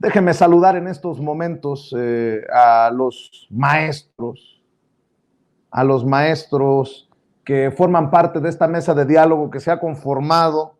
Déjenme saludar en estos momentos a los maestros que forman parte de esta mesa de diálogo que se ha conformado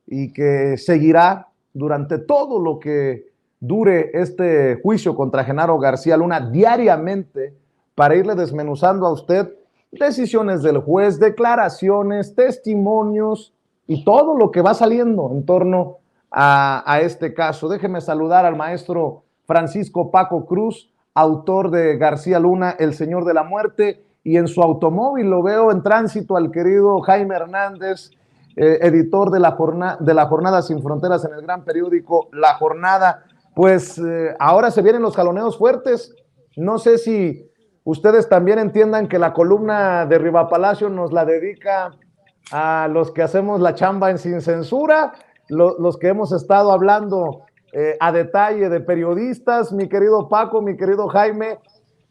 y que seguirá durante todo lo que dure este juicio contra Genaro García Luna diariamente para irle desmenuzando a usted decisiones del juez, declaraciones, testimonios y todo lo que va saliendo en torno a este caso. Déjeme saludar al maestro Francisco Paco Cruz, autor de García Luna, El Señor de la Muerte, y en su automóvil lo veo en tránsito al querido Jaime Hernández, editor de la Jornada Sin Fronteras en el gran periódico La Jornada. Pues ahora se vienen los jaloneos fuertes. No sé si ustedes también entiendan que la columna de Riva Palacio nos la dedica a los que hacemos la chamba en Sin Censura, los que hemos estado hablando a detalle de periodistas, mi querido Paco, mi querido Jaime.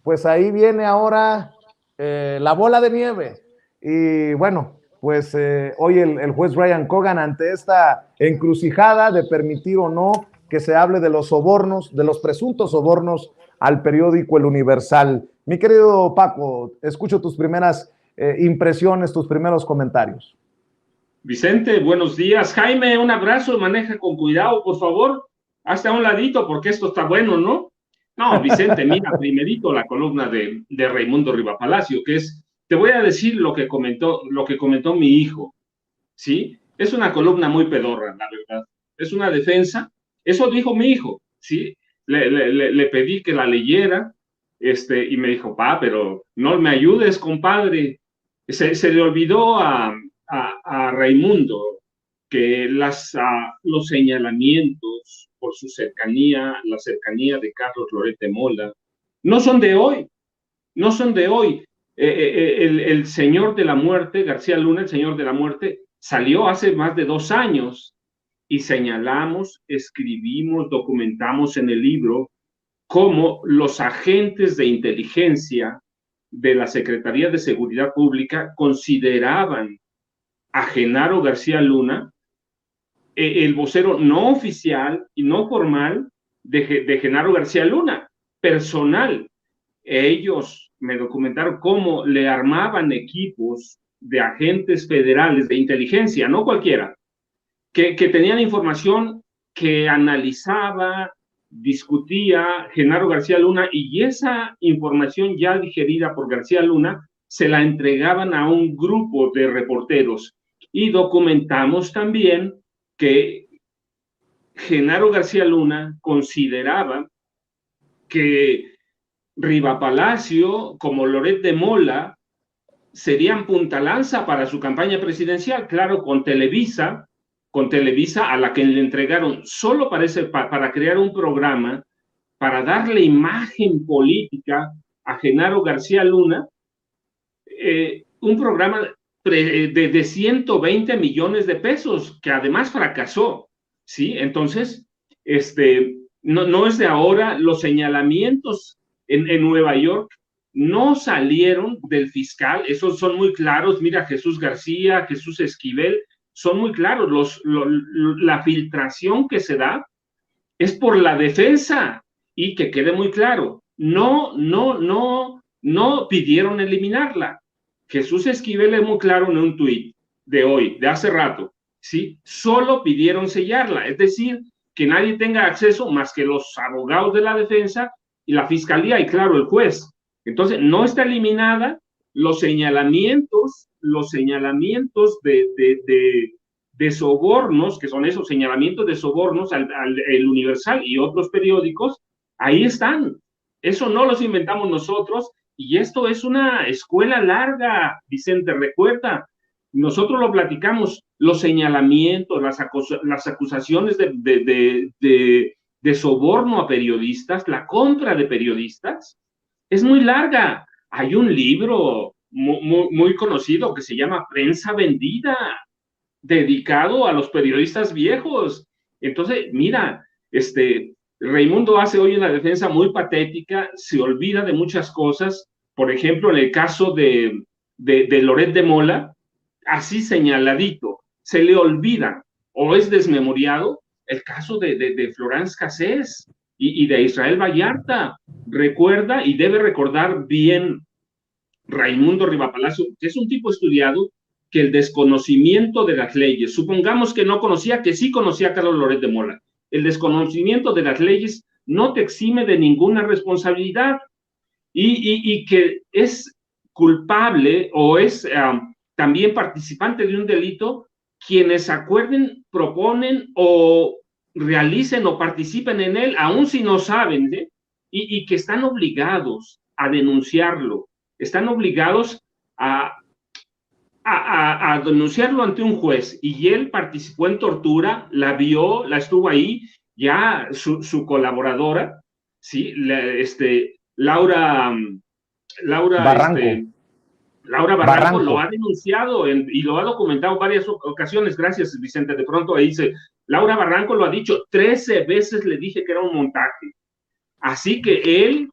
Pues ahí viene ahora la bola de nieve. Y bueno, pues hoy el juez Ryan Cogan, ante esta encrucijada de permitir o no que se hable de los sobornos, de los presuntos sobornos al periódico El Universal. Mi querido Paco, escucho tus primeras impresiones, tus primeros comentarios. Vicente, buenos días. Jaime, un abrazo, maneja con cuidado, por favor. Hazte a un ladito porque esto está bueno, ¿no? No, Vicente, mira, primerito la columna de Raimundo Riva Palacio, que es, te voy a decir lo que comentó mi hijo, ¿sí? Es una columna muy pedorra, la verdad. Es una defensa. Eso dijo mi hijo, ¿sí? Le pedí que la leyera, y me dijo, pero no me ayudes, compadre. Se le olvidó a Raimundo que los señalamientos por su cercanía, la cercanía de Carlos Loret de Mola, no son de hoy, no son de hoy. El Señor de la Muerte, García Luna, el Señor de la Muerte, salió hace más de 2 años y señalamos, escribimos, documentamos en el libro cómo los agentes de inteligencia de la Secretaría de Seguridad Pública consideraban a Genaro García Luna el vocero no oficial y no formal de Genaro García Luna, personal. Ellos me documentaron cómo le armaban equipos de agentes federales de inteligencia, no cualquiera, que tenían información que analizaba, discutía Genaro García Luna, y esa información ya digerida por García Luna se la entregaban a un grupo de reporteros. Y documentamos también que Genaro García Luna consideraba que Riva Palacio, como Loret de Mola, serían punta lanza para su campaña presidencial, claro, con Televisa, a la que le entregaron solo para crear un programa, para darle imagen política a Genaro García Luna, un programa de 120 millones de pesos, que además fracasó, ¿sí? Entonces, no es de ahora. Los señalamientos en Nueva York no salieron del fiscal, esos son muy claros. Mira, Jesús García, Jesús Esquivel, son muy claros. La filtración que se da es por la defensa, y que quede muy claro, no pidieron eliminarla. Jesús Esquivel es muy claro en un tuit de hoy, de hace rato, ¿sí? Solo pidieron sellarla, es decir, que nadie tenga acceso más que los abogados de la defensa y la fiscalía y, claro, el juez. Entonces, no está eliminada. Los señalamientos de sobornos, que son esos señalamientos de sobornos al El Universal y otros periódicos, ahí están. Eso no los inventamos nosotros, y esto es una escuela larga, Vicente. Recuerda, nosotros lo platicamos, los señalamientos, las acusaciones de soborno a periodistas, la compra de periodistas, es muy larga. Hay un libro muy conocido que se llama Prensa Vendida, dedicado a los periodistas viejos. Entonces, mira, Raimundo hace hoy una defensa muy patética, se olvida de muchas cosas. Por ejemplo, en el caso de Loret de Mola, así señaladito, se le olvida o es desmemoriado el caso de Florence Cassés y de Israel Vallarta. Recuerda y debe recordar bien Raimundo Rivapalacio, que es un tipo estudiado, que el desconocimiento de las leyes, supongamos que no conocía, que sí conocía a Carlos Loret de Mola, el desconocimiento de las leyes no te exime de ninguna responsabilidad y que es culpable o es también participante de un delito quienes acuerden, proponen o realicen o participen en él, aun si no saben, y que están obligados a denunciarlo, están obligados a denunciarlo ante un juez, y él participó en tortura, la vio, la estuvo ahí, ya su colaboradora, ¿sí? Laura, Barranco. Laura Barranco lo Barranco. ha denunciado y lo ha documentado en varias ocasiones. Gracias, Vicente. De pronto ahí dice, Laura Barranco lo ha dicho, 13 veces le dije que era un montaje. Así que él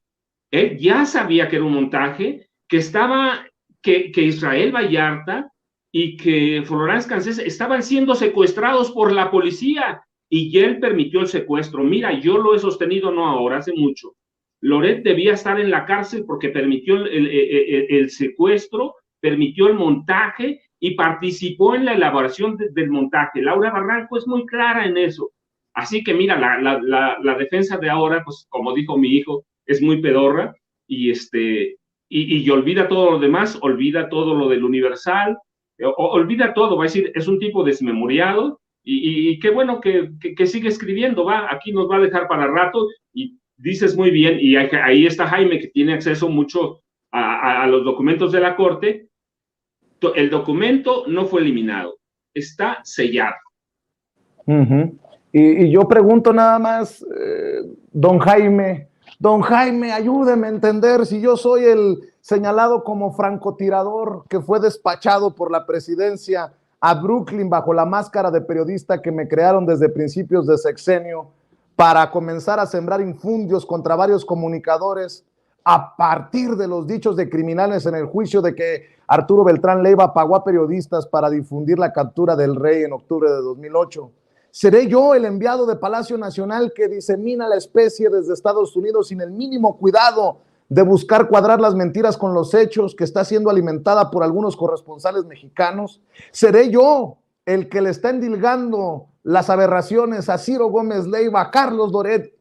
ya sabía que era un montaje, que estaba, que Israel Vallarta y que Florence Cancés estaban siendo secuestrados por la policía y él permitió el secuestro. Mira, yo lo he sostenido no ahora, hace mucho. Loret debía estar en la cárcel porque permitió el secuestro, permitió el montaje y participó en la elaboración del montaje. Laura Barranco es muy clara en eso. Así que mira, la defensa de ahora, pues como dijo mi hijo, es muy pedorra y olvida todo lo demás, olvida todo lo del Universal, olvida todo, va a decir, es un tipo desmemoriado y qué bueno que sigue escribiendo, va, aquí nos va a dejar para rato y dices muy bien, y ahí está Jaime que tiene acceso mucho a los documentos de la Corte. El documento no fue eliminado, está sellado. Y yo pregunto nada más, don Jaime, ayúdeme a entender si yo soy el señalado como francotirador que fue despachado por la presidencia a Brooklyn bajo la máscara de periodista que me crearon desde principios de sexenio para comenzar a sembrar infundios contra varios comunicadores a partir de los dichos de criminales en el juicio de que Arturo Beltrán Leiva pagó a periodistas para difundir la captura del rey en octubre de 2008. ¿Seré yo el enviado de Palacio Nacional que disemina la especie desde Estados Unidos sin el mínimo cuidado de buscar cuadrar las mentiras con los hechos, que está siendo alimentada por algunos corresponsales mexicanos? ¿Seré yo el que le está endilgando las aberraciones a Ciro Gómez Leiva, a Carlos Loret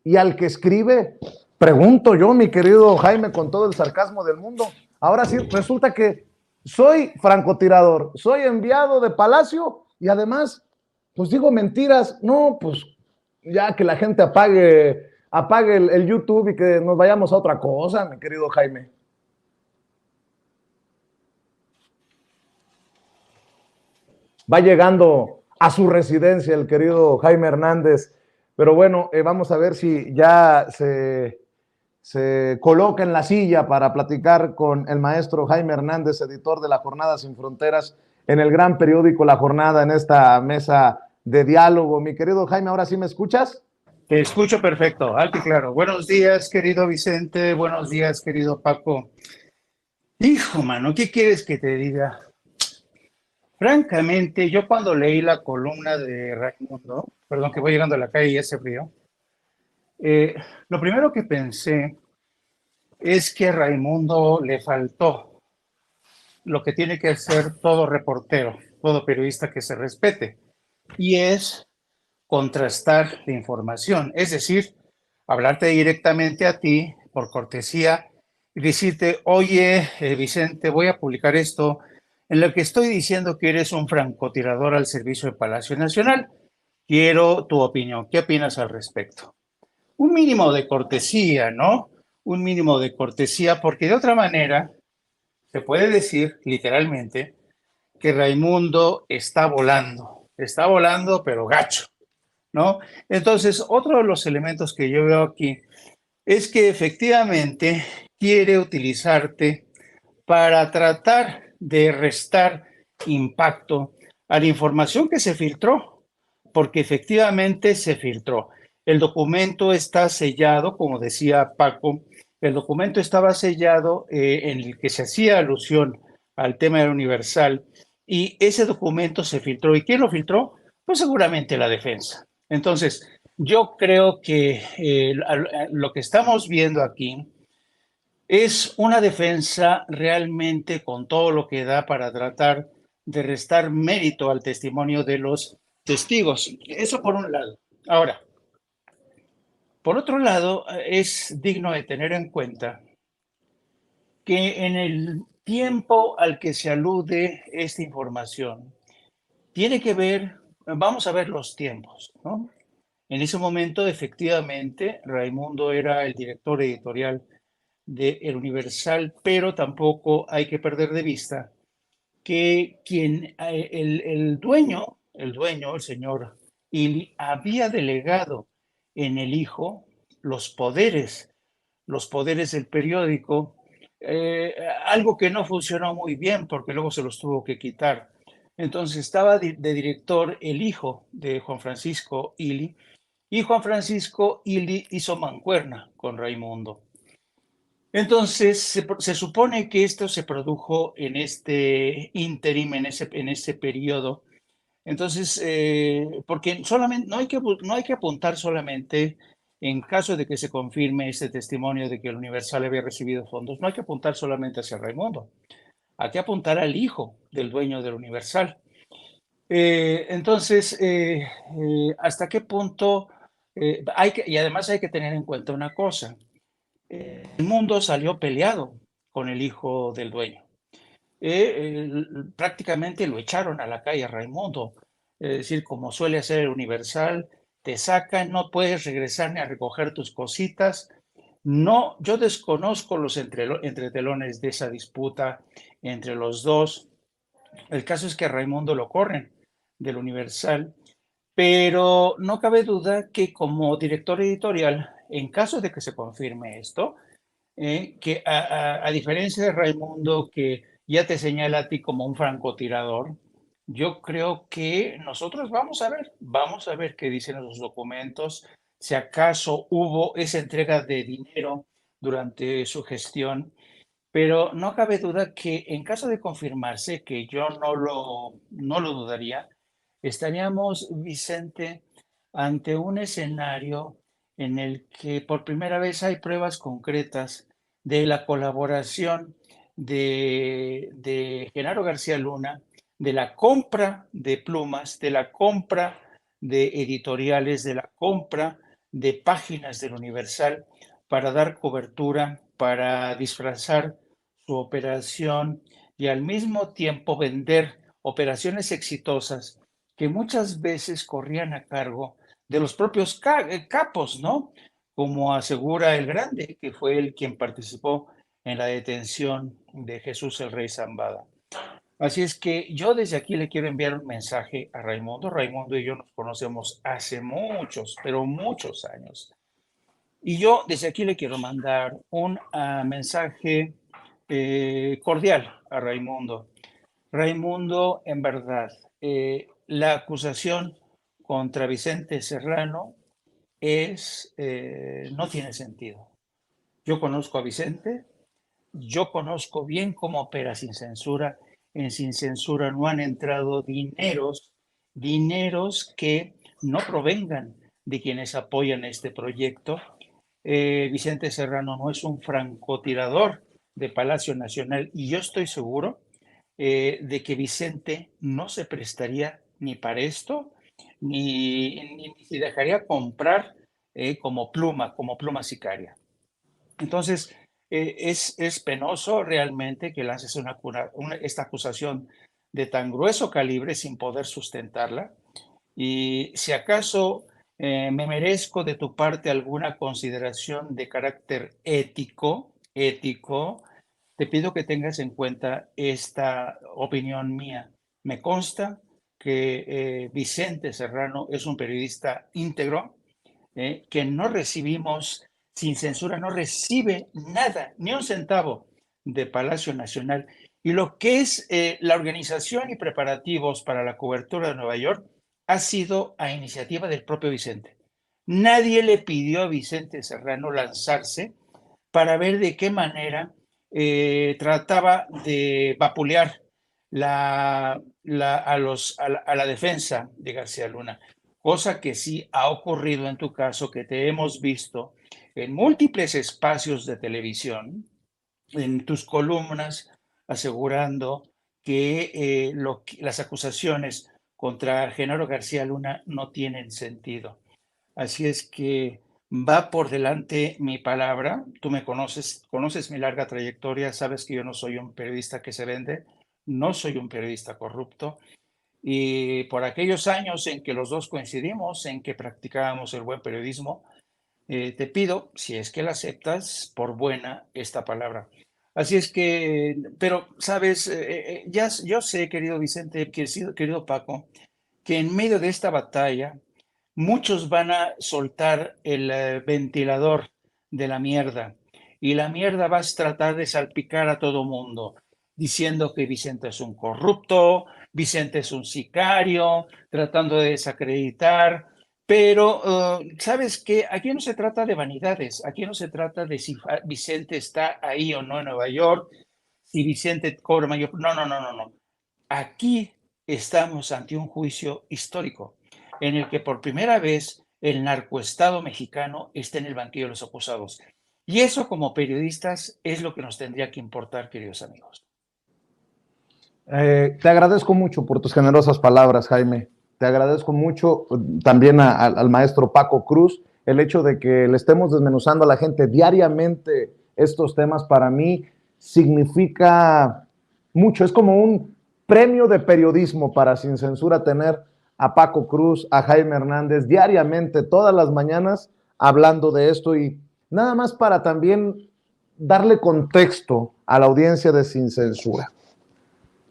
y al que escribe? Pregunto yo, mi querido Jaime, con todo el sarcasmo del mundo. Ahora sí, resulta que soy francotirador, soy enviado de Palacio y además, pues digo mentiras. No, pues ya que la gente apague el YouTube y que nos vayamos a otra cosa, mi querido Jaime. Va llegando a su residencia el querido Jaime Hernández, pero bueno, vamos a ver si ya se coloca en la silla para platicar con el maestro Jaime Hernández, editor de La Jornada Sin Fronteras, en el gran periódico La Jornada, en esta mesa de diálogo. Mi querido Jaime, ¿ahora sí me escuchas? Te escucho perfecto, alto y claro. Buenos días, querido Vicente. Buenos días, querido Paco. Hijo, mano, ¿qué quieres que te diga? Francamente, yo cuando leí la columna de Raimundo, perdón que voy llegando a la calle y hace frío, lo primero que pensé es que a Raimundo le faltó lo que tiene que hacer todo reportero, todo periodista que se respete, y es contrastar la información, es decir, hablarte directamente a ti por cortesía y decirte, oye, Vicente, voy a publicar esto en lo que estoy diciendo que eres un francotirador al servicio de Palacio Nacional. Quiero tu opinión. ¿Qué opinas al respecto? Un mínimo de cortesía, ¿no? Un mínimo de cortesía, porque de otra manera se puede decir literalmente que Raimundo está volando, pero gacho, ¿no? Entonces, otro de los elementos que yo veo aquí es que efectivamente quiere utilizarte para tratar de restar impacto a la información que se filtró, porque efectivamente se filtró. El documento está sellado, como decía Paco, el documento estaba sellado en el que se hacía alusión al tema del Universal, y ese documento se filtró. ¿Y quién lo filtró? Pues seguramente la defensa. Entonces, Yo creo que lo que estamos viendo aquí es una defensa realmente con todo lo que da para tratar de restar mérito al testimonio de los testigos. Eso por un lado. Ahora, por otro lado, es digno de tener en cuenta que en el tiempo al que se alude esta información, tiene que ver, vamos a ver los tiempos, ¿no? En ese momento, efectivamente, Raimundo era el director editorial de El Universal, pero tampoco hay que perder de vista que el señor Ili, había delegado en el hijo los poderes, los poderes del periódico, algo que no funcionó muy bien porque luego se los tuvo que quitar. Entonces estaba de director el hijo de Juan Francisco Ili, y Juan Francisco Ili hizo mancuerna con Raimundo. Entonces, se supone que esto se produjo en este ínterim, en ese periodo. Entonces, porque solamente, no hay que apuntar solamente en caso de que se confirme este testimonio de que el Universal había recibido fondos, no hay que apuntar solamente hacia Raimundo, hay que apuntar al hijo del dueño del Universal. Entonces, ¿hasta qué punto y además hay que tener en cuenta una cosa? El mundo salió peleado con el hijo del dueño. Prácticamente lo echaron a la calle a Raimundo. Es decir, como suele hacer el Universal, te sacan, no puedes regresar ni a recoger tus cositas. No, yo desconozco los entretelones de esa disputa entre los dos. El caso es que a Raimundo lo corren del Universal, pero no cabe duda que como director editorial, en caso de que se confirme esto, que a diferencia de Raimundo, que ya te señala a ti como un francotirador, yo creo que nosotros vamos a ver qué dicen los documentos, si acaso hubo esa entrega de dinero durante su gestión, pero no cabe duda que en caso de confirmarse, que yo no lo dudaría, estaríamos, Vicente, ante un escenario en el que por primera vez hay pruebas concretas de la colaboración de Genaro García Luna, de la compra de plumas, de la compra de editoriales, de la compra de páginas del Universal para dar cobertura, para disfrazar su operación y al mismo tiempo vender operaciones exitosas que muchas veces corrían a cargo de los propios capos, ¿no? Como asegura el Grande, que fue el quien participó en la detención de Jesús el Rey Zambada. Así es que yo desde aquí le quiero enviar un mensaje a Raimundo. Raimundo y yo nos conocemos hace muchos, pero muchos años. Y yo desde aquí le quiero mandar un mensaje cordial a Raimundo. Raimundo, en verdad, la acusación contra Vicente Serrano no tiene sentido. Yo conozco a Vicente, yo conozco bien cómo opera Sin Censura. En Sin Censura no han entrado dineros que no provengan de quienes apoyan este proyecto. Vicente Serrano no es un francotirador de Palacio Nacional y yo estoy seguro de que Vicente no se prestaría ni para esto, ni se dejaría comprar como pluma sicaria. Entonces, es penoso realmente que lances esta acusación de tan grueso calibre sin poder sustentarla. Y si acaso me merezco de tu parte alguna consideración de carácter ético, te pido que tengas en cuenta esta opinión mía. Me consta que Vicente Serrano es un periodista íntegro, que no recibimos, Sin Censura no recibe nada, ni un centavo de Palacio Nacional. Y lo que es la organización y preparativos para la cobertura de Nueva York ha sido a iniciativa del propio Vicente. Nadie le pidió a Vicente Serrano lanzarse para ver de qué manera trataba de vapulear a la defensa de García Luna. cosa que sí ha ocurrido en tu caso, que te hemos visto en múltiples espacios de televisión, en tus columnas, asegurando que las acusaciones contra Genaro García Luna no tienen sentido. Así es que va por delante mi palabra. Tú me conoces, conoces mi larga trayectoria, sabes que yo no soy un periodista que se vende, no soy un periodista corrupto. Y por aquellos años en que los dos coincidimos, en que practicábamos el buen periodismo, te pido, si es que la aceptas, por buena esta palabra. Así es que, pero, sabes, ya, yo sé, querido Vicente, querido Paco, que en medio de esta batalla, muchos van a soltar el ventilador de la mierda y la mierda va a tratar de salpicar a todo mundo, diciendo que Vicente es un corrupto, Vicente es un sicario, tratando de desacreditar. Pero, ¿sabes qué? Aquí no se trata de vanidades, aquí no se trata de si Vicente está ahí o no en Nueva York, si Vicente cobra mayor. No, no, no, no, no. Aquí estamos ante un juicio histórico en el que por primera vez el narcoestado mexicano está en el banquillo de los acusados. Y eso, como periodistas, es lo que nos tendría que importar, queridos amigos. Te agradezco mucho por tus generosas palabras, Jaime. Te agradezco mucho también al maestro Paco Cruz el hecho de que le estemos desmenuzando a la gente diariamente estos temas. Para mí significa mucho. Es como un premio de periodismo para Sin Censura tener a Paco Cruz, a Jaime Hernández diariamente, todas las mañanas, hablando de esto, y nada más para también darle contexto a la audiencia de Sin Censura.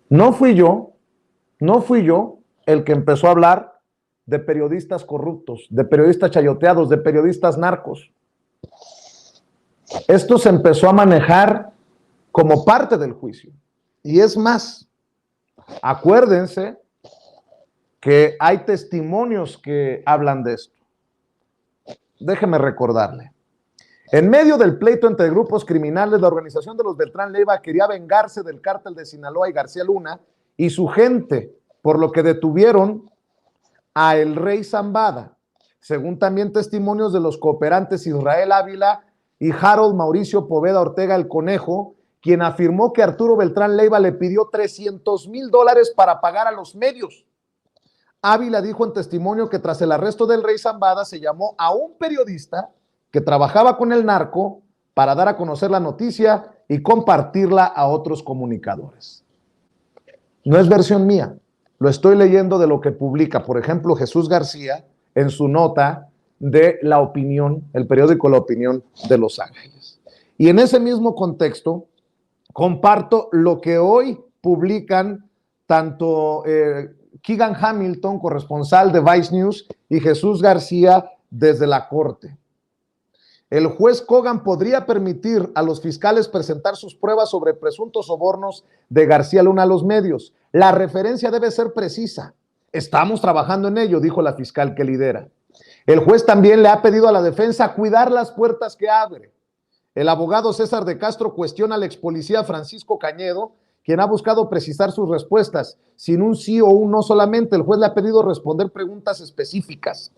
No fui yo el que empezó a hablar de periodistas corruptos, de periodistas chayoteados, de periodistas narcos. Esto se empezó a manejar como parte del juicio. Y es más, acuérdense que hay testimonios que hablan de esto. Déjeme recordarle. En medio del pleito entre grupos criminales, la organización de los Beltrán Leiva quería vengarse del cártel de Sinaloa y García Luna y su gente, por lo que detuvieron a el Rey Zambada, según también testimonios de los cooperantes Israel Ávila y Harold Mauricio Poveda Ortega el Conejo, quien afirmó que Arturo Beltrán Leiva le pidió $300,000 para pagar a los medios. Ávila dijo en testimonio que tras el arresto del Rey Zambada se llamó a un periodista que trabajaba con el narco para dar a conocer la noticia y compartirla a otros comunicadores. No es versión mía, lo estoy leyendo de lo que publica, por ejemplo, Jesús García en su nota de La Opinión, el periódico La Opinión de Los Ángeles. Y en ese mismo contexto, comparto lo que hoy publican tanto Keegan Hamilton, corresponsal de Vice News, y Jesús García desde la Corte. El juez Kogan podría permitir a los fiscales presentar sus pruebas sobre presuntos sobornos de García Luna a los medios. La referencia debe ser precisa. Estamos trabajando en ello, dijo la fiscal que lidera. El juez también le ha pedido a la defensa cuidar las puertas que abre. El abogado César de Castro cuestiona al ex policía Francisco Cañedo, quien ha buscado precisar sus respuestas. Sin un sí o un no solamente, el juez le ha pedido responder preguntas específicas.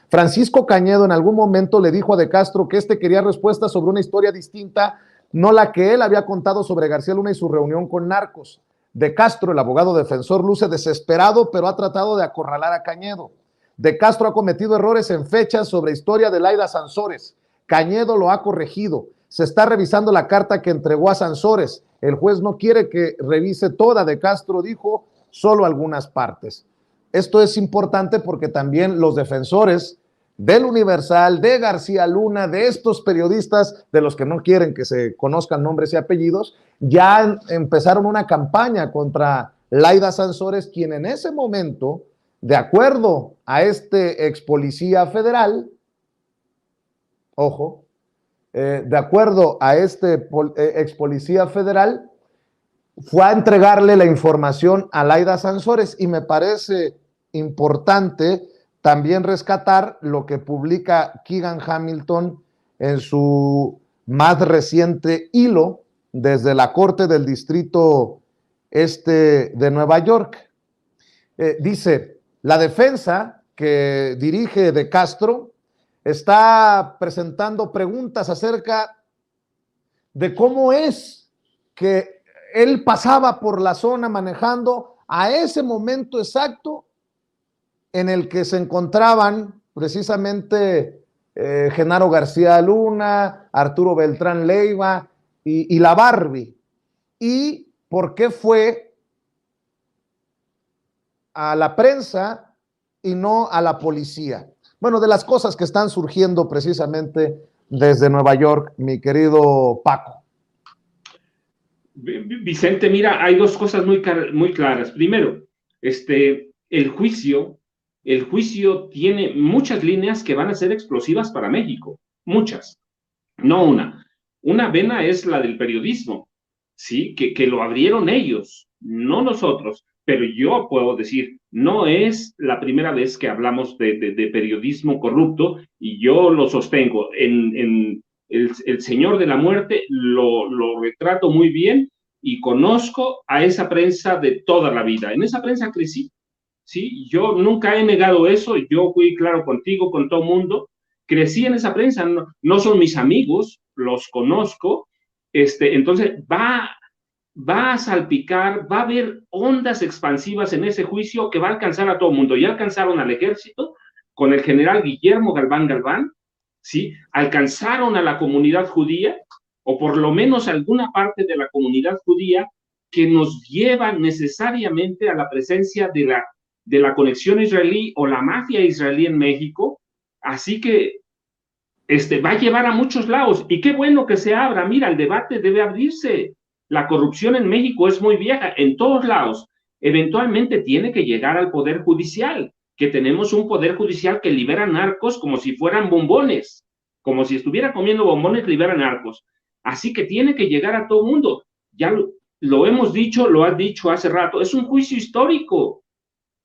Francisco Cañedo en algún momento le dijo a De Castro que quería respuestas sobre una historia distinta, no la que él había contado sobre García Luna y su reunión con narcos. De Castro, el abogado defensor, luce desesperado, pero ha tratado de acorralar a Cañedo. De Castro ha cometido errores en fechas sobre historia de Laida Sansores. Cañedo lo ha corregido. Se está revisando la carta que entregó a Sansores. El juez no quiere que revise toda. De Castro dijo solo algunas partes. Esto es importante porque también los defensores del Universal, de García Luna, de estos periodistas, de los que no quieren que se conozcan nombres y apellidos, ya empezaron una campaña contra Laida Sansores, quien en ese momento, de acuerdo a este ex policía federal, ojo, de acuerdo a este ex policía federal, fue a entregarle la información a Laida Sansores, y me parece importante también rescatar lo que publica Keegan Hamilton en su más reciente hilo desde la Corte del Distrito Este de Nueva York. Dice, la defensa que dirige De Castro está presentando preguntas acerca de cómo es que él pasaba por la zona manejando a ese momento exacto en el que se encontraban precisamente Genaro García Luna, Arturo Beltrán Leiva y la Barbie. ¿Y por qué fue a la prensa y no a la policía? Bueno, de las cosas que están surgiendo precisamente desde Nueva York, mi querido Paco. Vicente, mira, hay dos cosas muy claras. Primero, el juicio tiene muchas líneas que van a ser explosivas para México, muchas, no una. Una vena es la del periodismo, ¿sí? Que lo abrieron ellos, no nosotros, pero yo puedo decir, no es la primera vez que hablamos de periodismo corrupto y yo lo sostengo. El Señor de la Muerte lo retrato muy bien y conozco a esa prensa de toda la vida. En esa prensa crecí, ¿sí? Yo nunca he negado eso, yo fui claro contigo, con todo mundo. Crecí en esa prensa, no son mis amigos, los conozco. Entonces va a salpicar, va a haber ondas expansivas en ese juicio que va a alcanzar a todo el mundo. Ya alcanzaron al ejército con el general Guillermo Galván Galván, ¿sí? Alcanzaron a la comunidad judía, o por lo menos alguna parte de la comunidad judía, que nos lleva necesariamente a la presencia de la conexión israelí o la mafia israelí en México. Así que va a llevar a muchos lados. Y qué bueno que se abra. Mira, el debate debe abrirse. La corrupción en México es muy vieja, en todos lados. Eventualmente tiene que llegar al Poder Judicial, que tenemos un Poder Judicial que libera narcos como si fueran bombones, como si estuviera comiendo bombones, libera narcos. Así que tiene que llegar a todo el mundo. Ya lo hemos dicho, lo has dicho hace rato, es un juicio histórico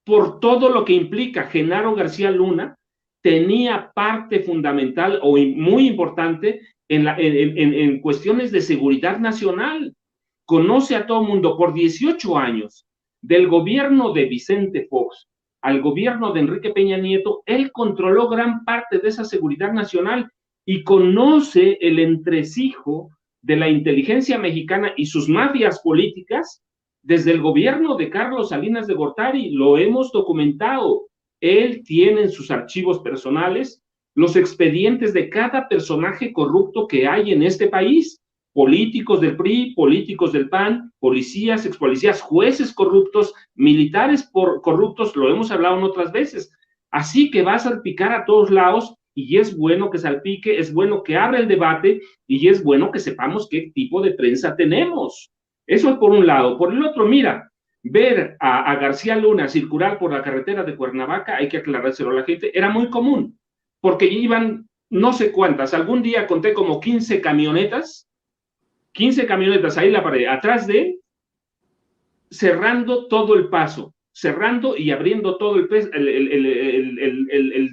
por todo lo que implica. Genaro García Luna tenía parte fundamental o muy importante en cuestiones de seguridad nacional. Conoce a todo el mundo por 18 años, del gobierno de Vicente Fox al gobierno de Enrique Peña Nieto, él controló gran parte de esa seguridad nacional y conoce el entresijo de la inteligencia mexicana y sus mafias políticas desde el gobierno de Carlos Salinas de Gortari. Lo hemos documentado. Él tiene en sus archivos personales los expedientes de cada personaje corrupto que hay en este país. Políticos del PRI, políticos del PAN, policías, expolicías, jueces corruptos, militares corruptos, lo hemos hablado en otras veces. Así que va a salpicar a todos lados y es bueno que salpique, es bueno que abra el debate y es bueno que sepamos qué tipo de prensa tenemos. Eso es por un lado. Por el otro, mira, ver a García Luna circular por la carretera de Cuernavaca, hay que aclarárselo a la gente, era muy común, porque iban no sé cuántas, algún día conté como 15 camionetas ahí en la pared, atrás de él, cerrando todo el paso, cerrando y abriendo todo el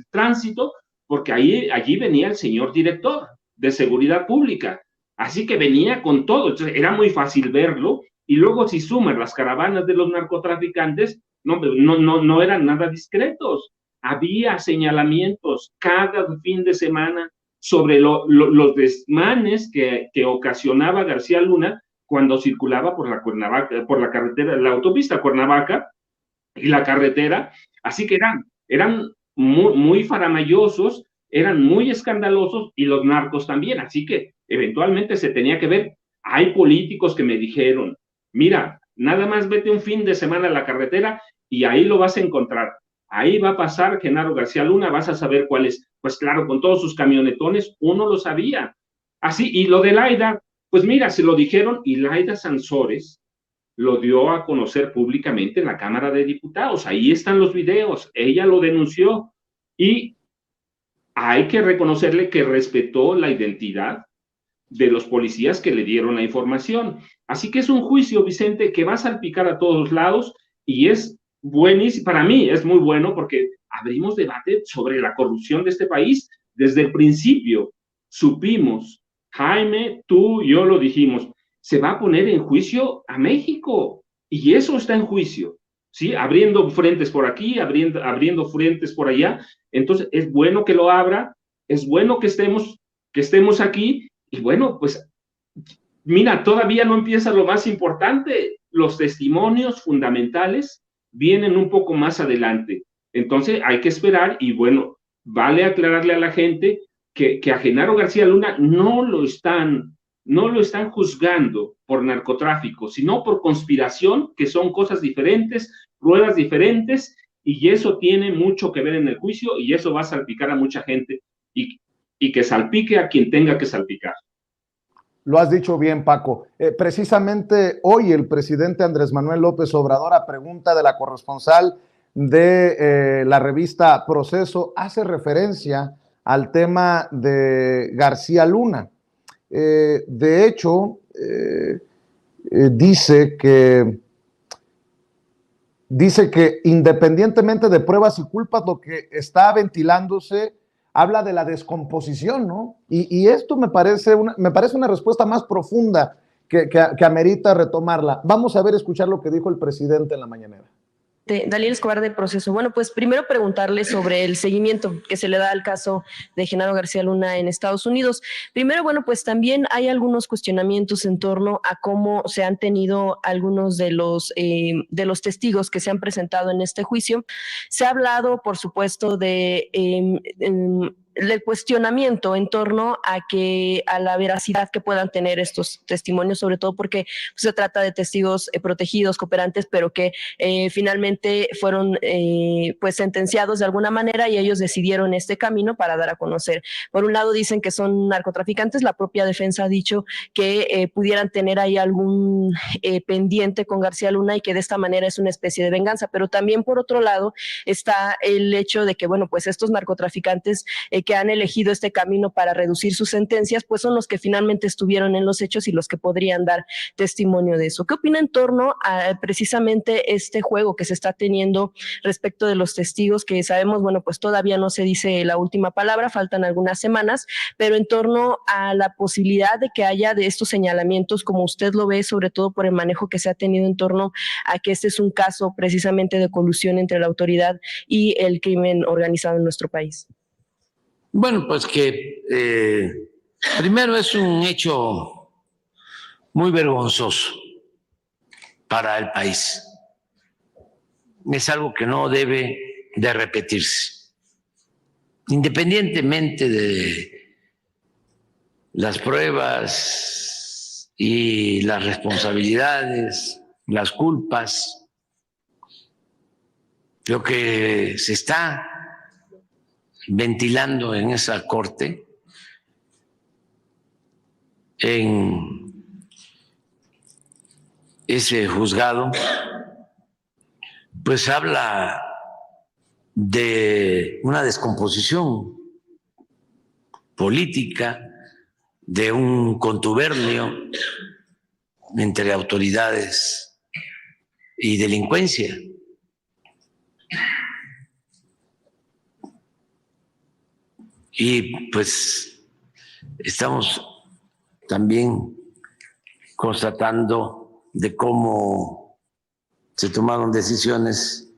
tránsito, porque allí venía el señor director de Seguridad Pública, así que venía con todo. Entonces era muy fácil verlo, y luego si suman las caravanas de los narcotraficantes, no eran nada discretos, había señalamientos cada fin de semana sobre los desmanes que ocasionaba García Luna cuando circulaba por la carretera, la autopista Cuernavaca y la carretera. Así que eran muy faramayosos, eran muy escandalosos, y los narcos también. Así que eventualmente se tenía que ver. Hay políticos que me dijeron, mira, nada más vete un fin de semana a la carretera y ahí lo vas a encontrar. Ahí va a pasar Genaro García Luna, vas a saber cuál es. Pues claro, con todos sus camionetones, uno lo sabía. Así, y lo de Laida, pues mira, se lo dijeron, y Laida Sansores lo dio a conocer públicamente en la Cámara de Diputados. Ahí están los videos, ella lo denunció, y hay que reconocerle que respetó la identidad de los policías que le dieron la información. Así que es un juicio, Vicente, que va a salpicar a todos lados, y es buenísimo. Para mí es muy bueno porque abrimos debate sobre la corrupción de este país. Desde el principio supimos, Jaime, tú y yo lo dijimos, se va a poner en juicio a México, y eso está en juicio. ¿sí? Abriendo frentes por aquí, abriendo frentes por allá. Entonces, es bueno que lo abra, es bueno que estemos aquí, y bueno, pues, mira, todavía no empieza lo más importante. Los testimonios fundamentales vienen un poco más adelante. Entonces, hay que esperar, y bueno, vale aclararle a la gente que a Genaro García Luna no lo están juzgando por narcotráfico, sino por conspiración, que son cosas diferentes, pruebas diferentes, y eso tiene mucho que ver en el juicio, y eso va a salpicar a mucha gente, y que salpique a quien tenga que salpicar. Lo has dicho bien, Paco. Precisamente hoy el presidente Andrés Manuel López Obrador, a pregunta de la corresponsal de la revista Proceso, hace referencia al tema de García Luna. De hecho, dice que independientemente de pruebas y culpas, lo que está ventilándose habla de la descomposición, ¿no? Y esto me parece una respuesta más profunda que amerita retomarla. Vamos a ver, escuchar lo que dijo el presidente en la mañanera. Daniel Escobar de Proceso. Bueno, pues primero preguntarle sobre el seguimiento que se le da al caso de Genaro García Luna en Estados Unidos. Primero, bueno, pues también hay algunos cuestionamientos en torno a cómo se han tenido algunos de los testigos que se han presentado en este juicio. Se ha hablado, por supuesto, el cuestionamiento en torno a la veracidad que puedan tener estos testimonios, sobre todo porque se trata de testigos protegidos, cooperantes, pero que finalmente fueron pues sentenciados de alguna manera, y ellos decidieron este camino para dar a conocer. Por un lado dicen que son narcotraficantes, la propia defensa ha dicho que pudieran tener ahí algún pendiente con García Luna, y que de esta manera es una especie de venganza, pero también por otro lado está el hecho de que, bueno, pues estos narcotraficantes que han elegido este camino para reducir sus sentencias, pues son los que finalmente estuvieron en los hechos y los que podrían dar testimonio de eso. ¿Qué opina en torno a precisamente este juego que se está teniendo respecto de los testigos, que sabemos, bueno, pues todavía no se dice la última palabra, faltan algunas semanas, pero en torno a la posibilidad de que haya de estos señalamientos, como usted lo ve, sobre todo por el manejo que se ha tenido en torno a que este es un caso precisamente de colusión entre la autoridad y el crimen organizado en nuestro país? Bueno, pues que primero es un hecho muy vergonzoso para el país. Es algo que no debe de repetirse. Independientemente de las pruebas y las responsabilidades, las culpas, lo que se está ventilando en esa corte, en ese juzgado, pues habla de una descomposición política, de un contubernio entre autoridades y delincuencia. Y pues estamos también constatando de cómo se tomaron decisiones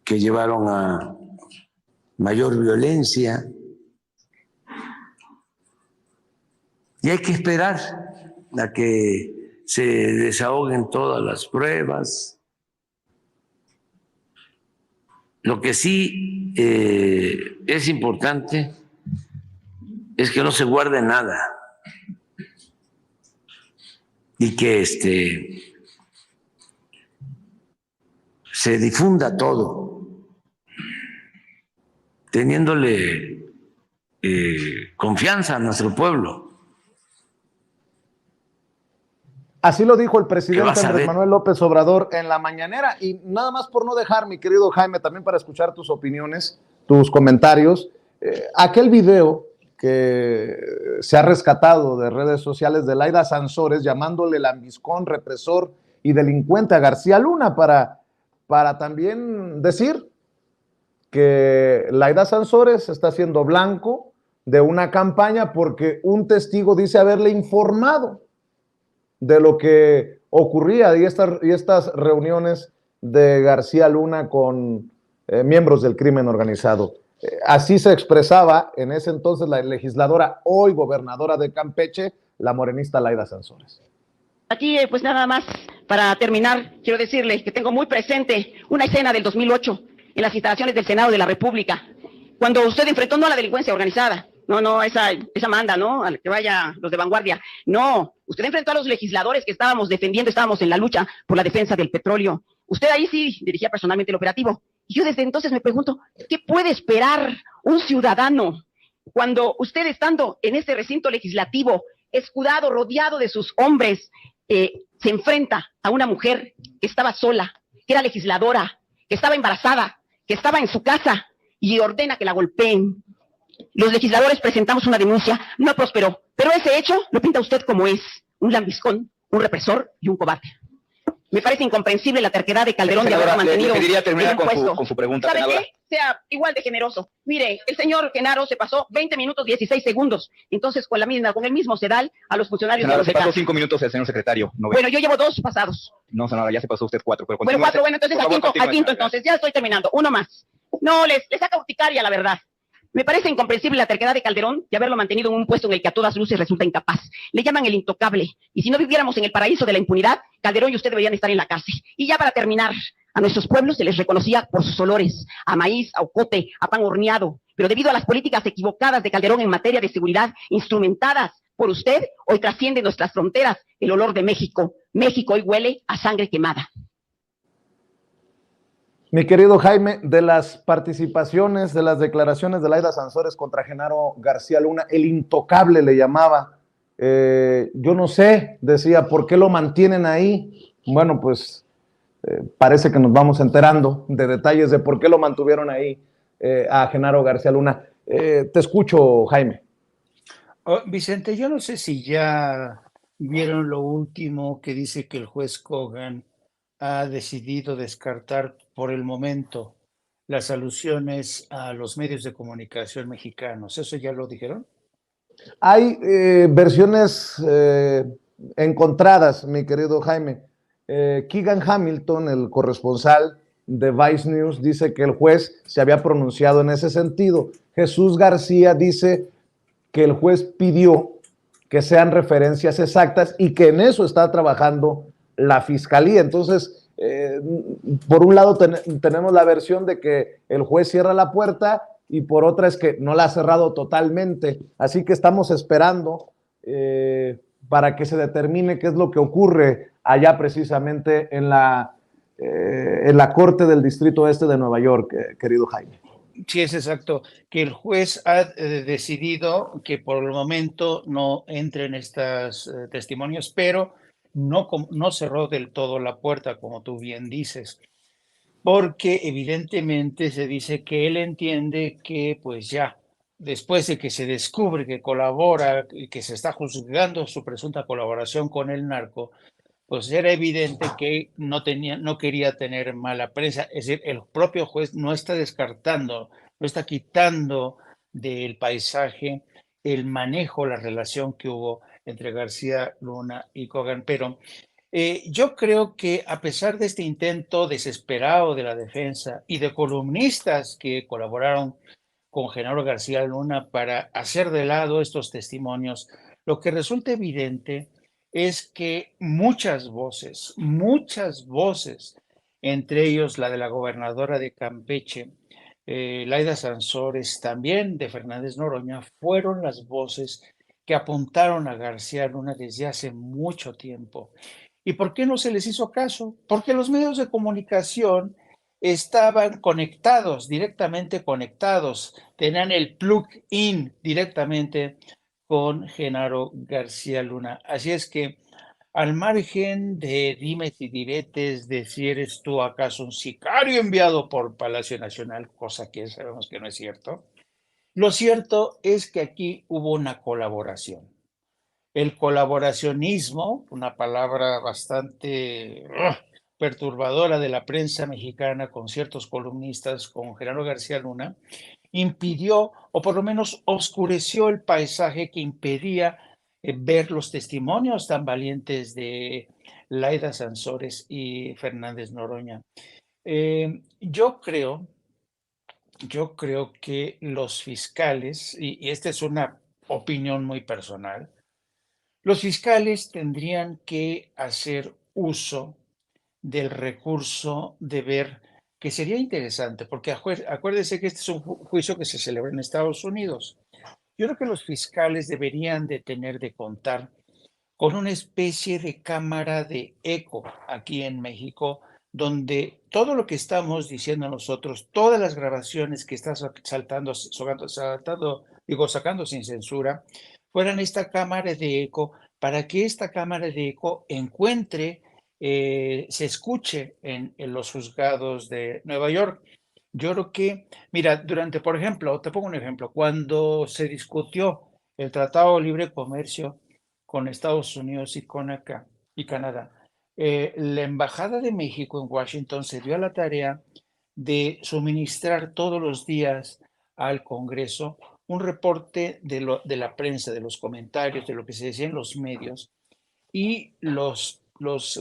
que llevaron a mayor violencia. Y hay que esperar a que se desahoguen todas las pruebas. Lo que sí es importante es que no se guarde nada y que se difunda todo, teniéndole confianza a nuestro pueblo. Así lo dijo el presidente Andrés Manuel López Obrador en la mañanera. Y nada más por no dejar, mi querido Jaime, también para escuchar tus opiniones, tus comentarios, aquel video que se ha rescatado de redes sociales de Laida Sansores llamándole lambiscón, represor y delincuente a García Luna para también decir que Laida Sansores está siendo blanco de una campaña porque un testigo dice haberle informado de lo que ocurría y estas reuniones de García Luna con miembros del crimen organizado. Así se expresaba en ese entonces la legisladora, hoy gobernadora de Campeche, la morenista Laida Sansores. Aquí, pues nada más, para terminar, quiero decirle que tengo muy presente una escena del 2008 en las instalaciones del Senado de la República, cuando usted enfrentó no a la delincuencia organizada, no, esa manda, ¿no? A que vaya los de vanguardia. No, usted enfrentó a los legisladores que estábamos defendiendo, estábamos en la lucha por la defensa del petróleo. Usted ahí sí dirigía personalmente el operativo. Y yo desde entonces me pregunto, ¿qué puede esperar un ciudadano cuando usted, estando en este recinto legislativo, escudado, rodeado de sus hombres, se enfrenta a una mujer que estaba sola, que era legisladora, que estaba embarazada, que estaba en su casa y ordena que la golpeen? Los legisladores presentamos una denuncia, no prosperó, pero ese hecho lo pinta usted como es, un lambiscón, un represor y un cobarde. Me parece incomprensible la terquedad de Calderón de haberlo mantenido. Le pediría terminar con su pregunta, ¿Sabe senadora? qué? Sea igual de generoso. Mire, el señor Genaro se pasó 20 minutos 16 segundos. Entonces, con el mismo sedal a los funcionarios Senadora, de se los pasó 5 minutos el señor secretario. No, bueno, yo llevo 2 pasados. no, senadora, ya se pasó usted 4. Pero Bueno, 4, bueno, entonces al quinto, entonces. Ya estoy terminando. Uno más. No, les saca urticaria, la verdad. Me parece incomprensible la terquedad de Calderón de haberlo mantenido en un puesto en el que a todas luces resulta incapaz. Le llaman el intocable. Y si no viviéramos en el paraíso de la impunidad, Calderón y usted deberían estar en la cárcel. Y ya para terminar, a nuestros pueblos se les reconocía por sus olores, a maíz, a ocote, a pan horneado. Pero debido a las políticas equivocadas de Calderón en materia de seguridad, instrumentadas por usted, hoy trasciende nuestras fronteras el olor de México. México hoy huele a sangre quemada. Mi querido Jaime, de las participaciones, de las declaraciones de Laida Sansores contra Genaro García Luna, el intocable le llamaba, yo no sé, decía, ¿por qué lo mantienen ahí? Bueno, pues parece que nos vamos enterando de detalles de por qué lo mantuvieron ahí a Genaro García Luna. Te escucho, Jaime. Oh, Vicente, yo no sé si ya vieron lo último que dice que el juez Kogan ha decidido descartar por el momento las alusiones a los medios de comunicación mexicanos. ¿Eso ya lo dijeron? Hay versiones encontradas, mi querido Jaime. Keegan Hamilton, el corresponsal de Vice News, dice que el juez se había pronunciado en ese sentido. Jesús García dice que el juez pidió que sean referencias exactas y que en eso está trabajando la fiscalía. Entonces, por un lado tenemos la versión de que el juez cierra la puerta y por otra es que no la ha cerrado totalmente. Así que estamos esperando para que se determine qué es lo que ocurre allá precisamente en la Corte del Distrito Este de Nueva York, querido Jaime. Sí, es exacto, que el juez ha decidido que por el momento no entren estos testimonios, pero no cerró del todo la puerta, como tú bien dices, porque evidentemente se dice que él entiende que pues ya, después de que se descubre que colabora y que se está juzgando su presunta colaboración con el narco, pues era evidente que no quería tener mala prensa. Es decir, el propio juez no está descartando, no está quitando del paisaje el manejo, la relación que hubo entre García Luna y Kogan. Pero yo creo que a pesar de este intento desesperado de la defensa y de columnistas que colaboraron con Genaro García Luna para hacer de lado estos testimonios, lo que resulta evidente es que muchas voces, entre ellos la de la gobernadora de Campeche, Laida Sansores, también de Fernández Noroña, fueron las voces que apuntaron a García Luna desde hace mucho tiempo. ¿Y por qué no se les hizo caso? Porque los medios de comunicación estaban conectados, directamente conectados, tenían el plug-in directamente con Genaro García Luna. Así es que, al margen de dimes y diretes de si eres tú acaso un sicario enviado por Palacio Nacional, cosa que sabemos que no es cierto, lo cierto es que aquí hubo una colaboración. El colaboracionismo, una palabra bastante perturbadora de la prensa mexicana con ciertos columnistas, con Genaro García Luna, impidió, o por lo menos oscureció el paisaje que impedía ver los testimonios tan valientes de Laida Sansores y Fernández Noroña. Yo creo que los fiscales, y esta es una opinión muy personal, los fiscales tendrían que hacer uso del recurso de ver, que sería interesante, porque acuérdese que este es un juicio que se celebra en Estados Unidos. Yo creo que los fiscales deberían de tener de contar con una especie de cámara de eco aquí en México, donde todo lo que estamos diciendo nosotros, todas las grabaciones que están sacando sin censura, fueran esta cámara de eco, para que esta cámara de eco encuentre, se escuche en los juzgados de Nueva York. Yo creo que, mira, por ejemplo, te pongo un ejemplo, cuando se discutió el Tratado de Libre Comercio con Estados Unidos y Canadá, la Embajada de México en Washington se dio a la tarea de suministrar todos los días al Congreso un reporte de la prensa, de los comentarios, de lo que se decía en los medios, y los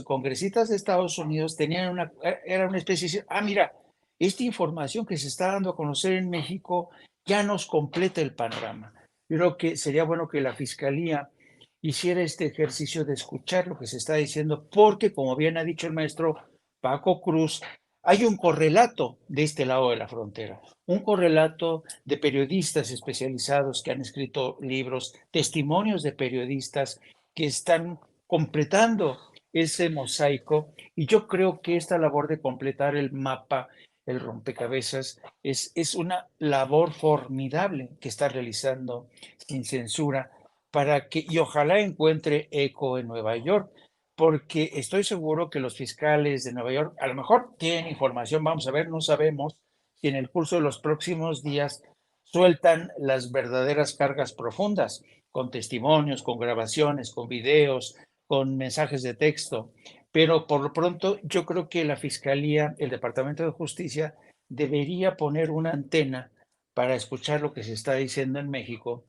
congresistas de Estados Unidos era una especie de, mira, esta información que se está dando a conocer en México ya nos completa el panorama. Yo creo que sería bueno que la Fiscalía hiciera este ejercicio de escuchar lo que se está diciendo, porque, como bien ha dicho el maestro Paco Cruz, hay un correlato de este lado de la frontera, un correlato de periodistas especializados que han escrito libros, testimonios de periodistas que están completando ese mosaico, y yo creo que esta labor de completar el mapa, el rompecabezas, es una labor formidable que está realizando Sin Censura, y ojalá encuentre eco en Nueva York, porque estoy seguro que los fiscales de Nueva York a lo mejor tienen información, vamos a ver, no sabemos si en el curso de los próximos días sueltan las verdaderas cargas profundas, con testimonios, con grabaciones, con videos, con mensajes de texto, pero por lo pronto yo creo que la Fiscalía, el Departamento de Justicia, debería poner una antena para escuchar lo que se está diciendo en México,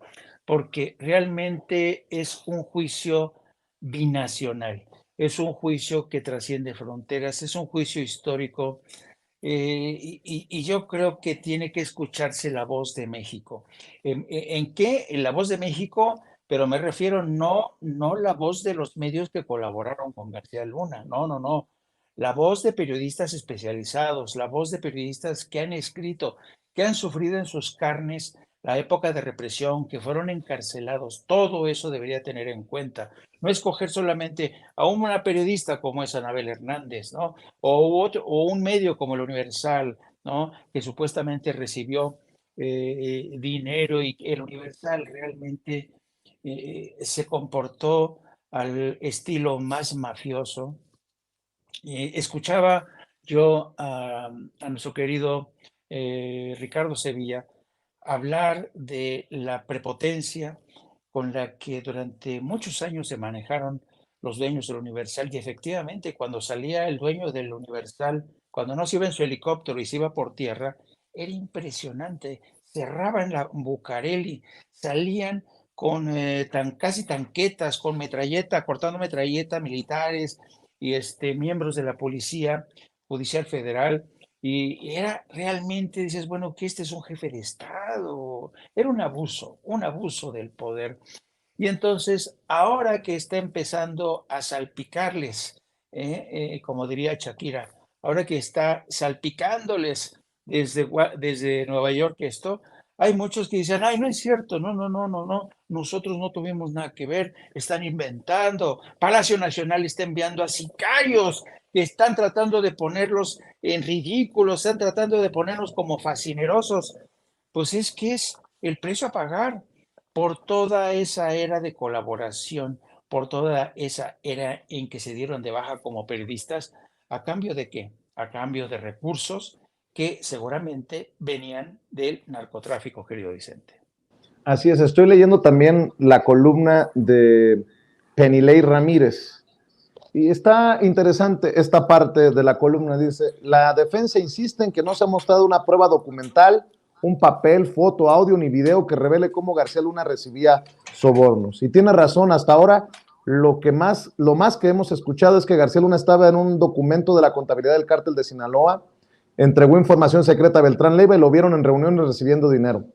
porque realmente es un juicio binacional, es un juicio que trasciende fronteras, es un juicio histórico, y yo creo que tiene que escucharse la voz de México. ¿En qué? En la voz de México, pero me refiero no la voz de los medios que colaboraron con García Luna, no. La voz de periodistas especializados, la voz de periodistas que han escrito, que han sufrido en sus carnes la época de represión, que fueron encarcelados. Todo eso debería tener en cuenta. No escoger solamente a una periodista como es Anabel Hernández, ¿no? O un medio como el Universal, ¿no? Que supuestamente recibió dinero, y el Universal realmente se comportó al estilo más mafioso. Escuchaba yo a nuestro querido Ricardo Sevilla hablar de la prepotencia con la que durante muchos años se manejaron los dueños del Universal, y efectivamente cuando salía el dueño del Universal, cuando no se iba en su helicóptero y se iba por tierra, era impresionante. Cerraban la Bucareli, salían con casi tanquetas, con metralleta, cortando metralleta, militares y miembros de la Policía Judicial Federal. Y era realmente, dices, bueno, que este es un jefe de Estado. Era un abuso del poder. Y entonces, ahora que está empezando a salpicarles, como diría Shakira, ahora que está salpicándoles desde Nueva York esto, hay muchos que dicen, ay, no es cierto, no, nosotros no tuvimos nada que ver, están inventando, Palacio Nacional está enviando a sicarios que están tratando de ponerlos en ridículo, están tratando de ponernos como fascinerosos. Pues es que es el precio a pagar por toda esa era de colaboración, por toda esa era en que se dieron de baja como periodistas. ¿A cambio de qué? A cambio de recursos que seguramente venían del narcotráfico, querido Vicente. Así es, estoy leyendo también la columna de Penilei Ramírez, y está interesante esta parte de la columna. Dice: la defensa insiste en que no se ha mostrado una prueba documental, un papel, foto, audio ni video que revele cómo García Luna recibía sobornos. Y tiene razón, hasta ahora lo más que hemos escuchado es que García Luna estaba en un documento de la contabilidad del cártel de Sinaloa, entregó información secreta a Beltrán Leiva y lo vieron en reuniones recibiendo dinero.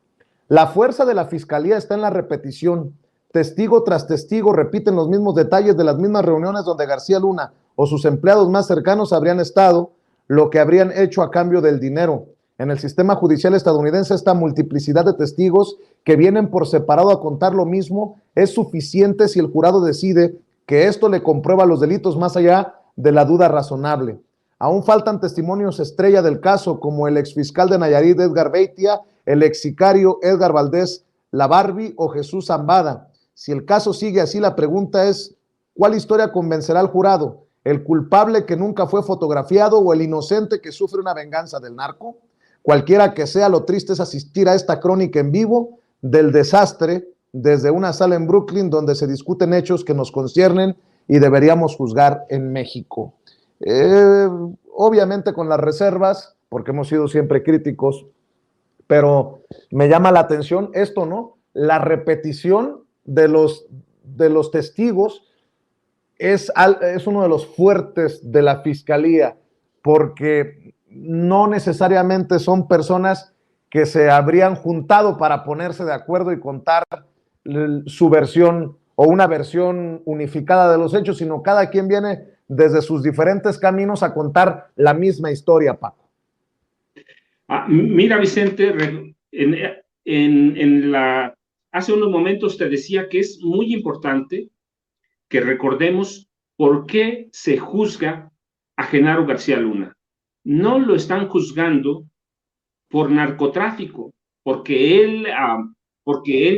La fuerza de la fiscalía está en la repetición. Testigo tras testigo repiten los mismos detalles de las mismas reuniones donde García Luna o sus empleados más cercanos habrían estado, lo que habrían hecho a cambio del dinero. En el sistema judicial estadounidense, esta multiplicidad de testigos que vienen por separado a contar lo mismo es suficiente si el jurado decide que esto le comprueba los delitos más allá de la duda razonable. Aún faltan testimonios estrella del caso, como el exfiscal de Nayarit, Edgar Beitia, el ex sicario Edgar Valdés Labarbi o Jesús Zambada. Si el caso sigue así, la pregunta es, ¿cuál historia convencerá al jurado? ¿El culpable que nunca fue fotografiado o el inocente que sufre una venganza del narco? Cualquiera que sea, lo triste es asistir a esta crónica en vivo del desastre desde una sala en Brooklyn donde se discuten hechos que nos conciernen y deberíamos juzgar en México. Obviamente con las reservas, porque hemos sido siempre críticos, pero me llama la atención esto, ¿no? La repetición de los testigos es uno de los fuertes de la fiscalía, porque no necesariamente son personas que se habrían juntado para ponerse de acuerdo y contar su versión o una versión unificada de los hechos, sino cada quien viene desde sus diferentes caminos a contar la misma historia, Paco. Mira, Vicente, hace unos momentos te decía que es muy importante que recordemos por qué se juzga a Genaro García Luna. No lo están juzgando por narcotráfico, porque él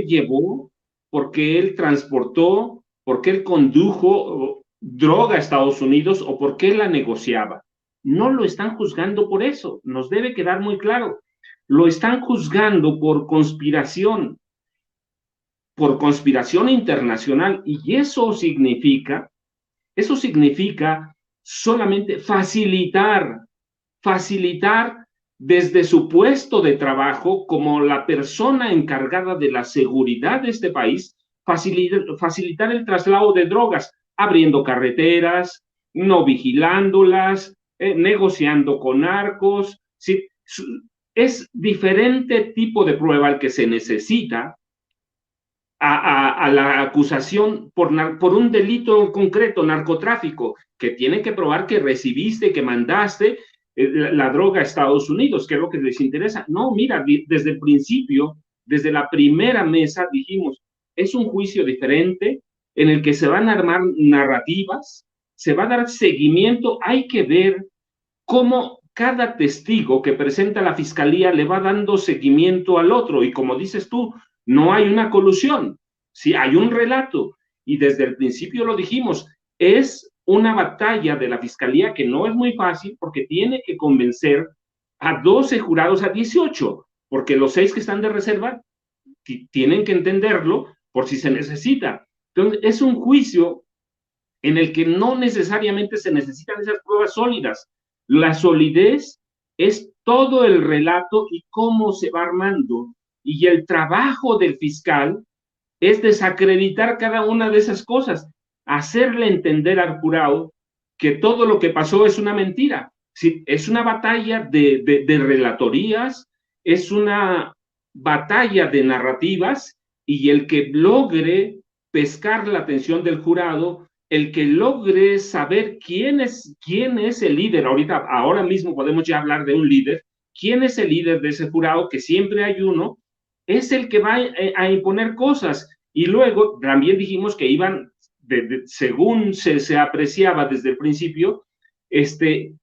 llevó, porque él transportó, porque él condujo droga a Estados Unidos o porque él la negociaba. No lo están juzgando por eso, nos debe quedar muy claro. Lo están juzgando por conspiración internacional, y eso significa solamente facilitar desde su puesto de trabajo como la persona encargada de la seguridad de este país, facilitar el traslado de drogas, abriendo carreteras, no vigilándolas, negociando con narcos. ¿Sí? Es diferente tipo de prueba el que se necesita a la acusación por un delito concreto, narcotráfico, que tiene que probar que recibiste, que mandaste la droga a Estados Unidos, que es lo que les interesa. No, mira, desde el principio, desde la primera mesa dijimos, es un juicio diferente en el que se van a armar narrativas, se va a dar seguimiento, hay que ver cómo cada testigo que presenta la fiscalía le va dando seguimiento al otro, y como dices tú, no hay una colusión, sí hay un relato, y desde el principio lo dijimos, es una batalla de la fiscalía que no es muy fácil porque tiene que convencer a 12 jurados, a 18, porque los 6 que están de reserva tienen que entenderlo por si se necesita. Entonces, es un juicio en el que no necesariamente se necesitan esas pruebas sólidas. La solidez es todo el relato y cómo se va armando. Y el trabajo del fiscal es desacreditar cada una de esas cosas, hacerle entender al jurado que todo lo que pasó es una mentira. Sí, es una batalla de relatorías, es una batalla de narrativas, y el que logre pescar la atención del jurado, el que logre saber quién es el líder, ahora mismo podemos ya hablar de un líder, quién es el líder de ese jurado, que siempre hay uno, es el que va a imponer cosas. Y luego también dijimos que iban, según se apreciaba desde el principio,